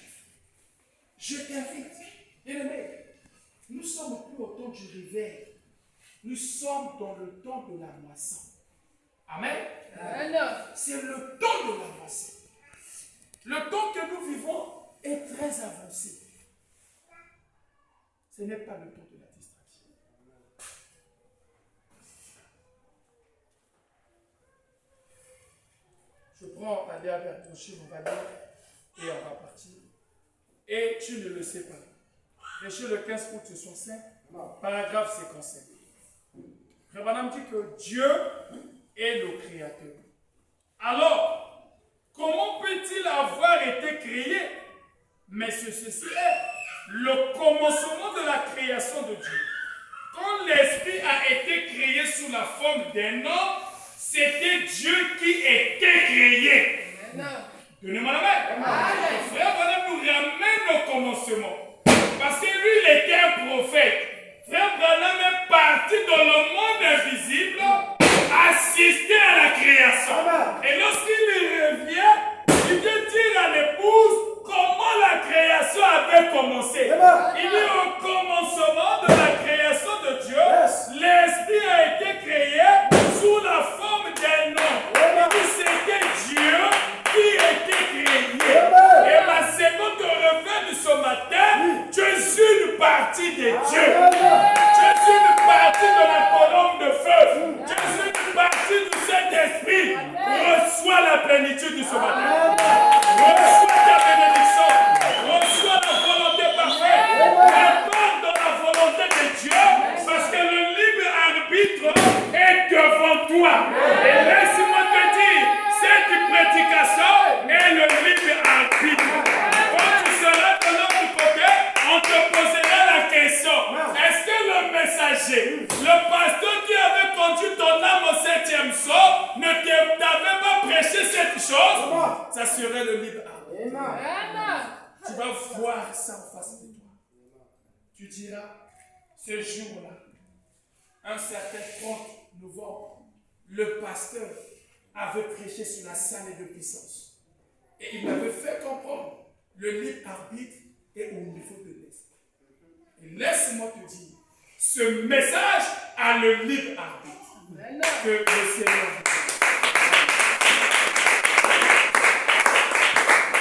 Je t'invite. Bien-aimé, nous sommes plus au temps du réveil. Nous sommes dans le temps de la moisson. Amen. C'est le temps de la moisson. Le temps que nous vivons est très avancé. Ce n'est pas le temps de la distraction. Je prends la dernière touche, on va dire, et on va partir. Et tu ne le sais pas. Péché le 15 août 65, paragraphe 55. Frère Branham dit que Dieu est le créateur. Alors, comment peut-il avoir été créé? Mais ceci est le commencement de la création de Dieu. Quand l'esprit a été créé sous la forme d'un homme, c'était Dieu qui était créé. Donnez-moi la main. Le frère Branham nous ramène au commencement. Parce que lui, il était un prophète. Frère Branham est parti dans le monde invisible, assister à la création. Et lorsqu'il revient, il vient dire à l'épouse comment la création avait commencé. Il est au commencement de la création de Dieu. L'esprit a été créé sous la forme d'un homme. Et c'était Dieu qui était créé. Et ma seconde revient de ce matin, je suis une partie de Dieu. Je suis une partie de la colonne de feu. Je suis une partie du Saint-Esprit. Reçois la plénitude de ce matin. Reçois ta bénédiction. Reçois la volonté parfaite. Réponds dans la volonté de Dieu, parce que le libre arbitre est devant toi. Et laisse-moi te dire, cette prédication est le libre arbitre. Quand tu seras de l'autre côté, on te posera la question. Est-ce que le messager, le pasteur qui avait conduit ton âme au 7e saut, ne t'avait pas prêché cette chose? Ça serait le libre arbitre. Tu vas voir ça en face de toi. Tu diras, ce jour-là, un certain 30 novembre, le pasteur avait prêché sur la salle de puissance. Et il m'avait fait comprendre le libre arbitre est au niveau de l'esprit. Et laisse-moi te dire, ce message a le libre arbitre. Que le Seigneur vous bénisse.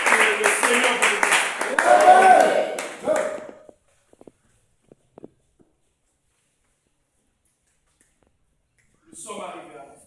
Que le Seigneur vous bénisse. Nous sommes arrivés à la fin.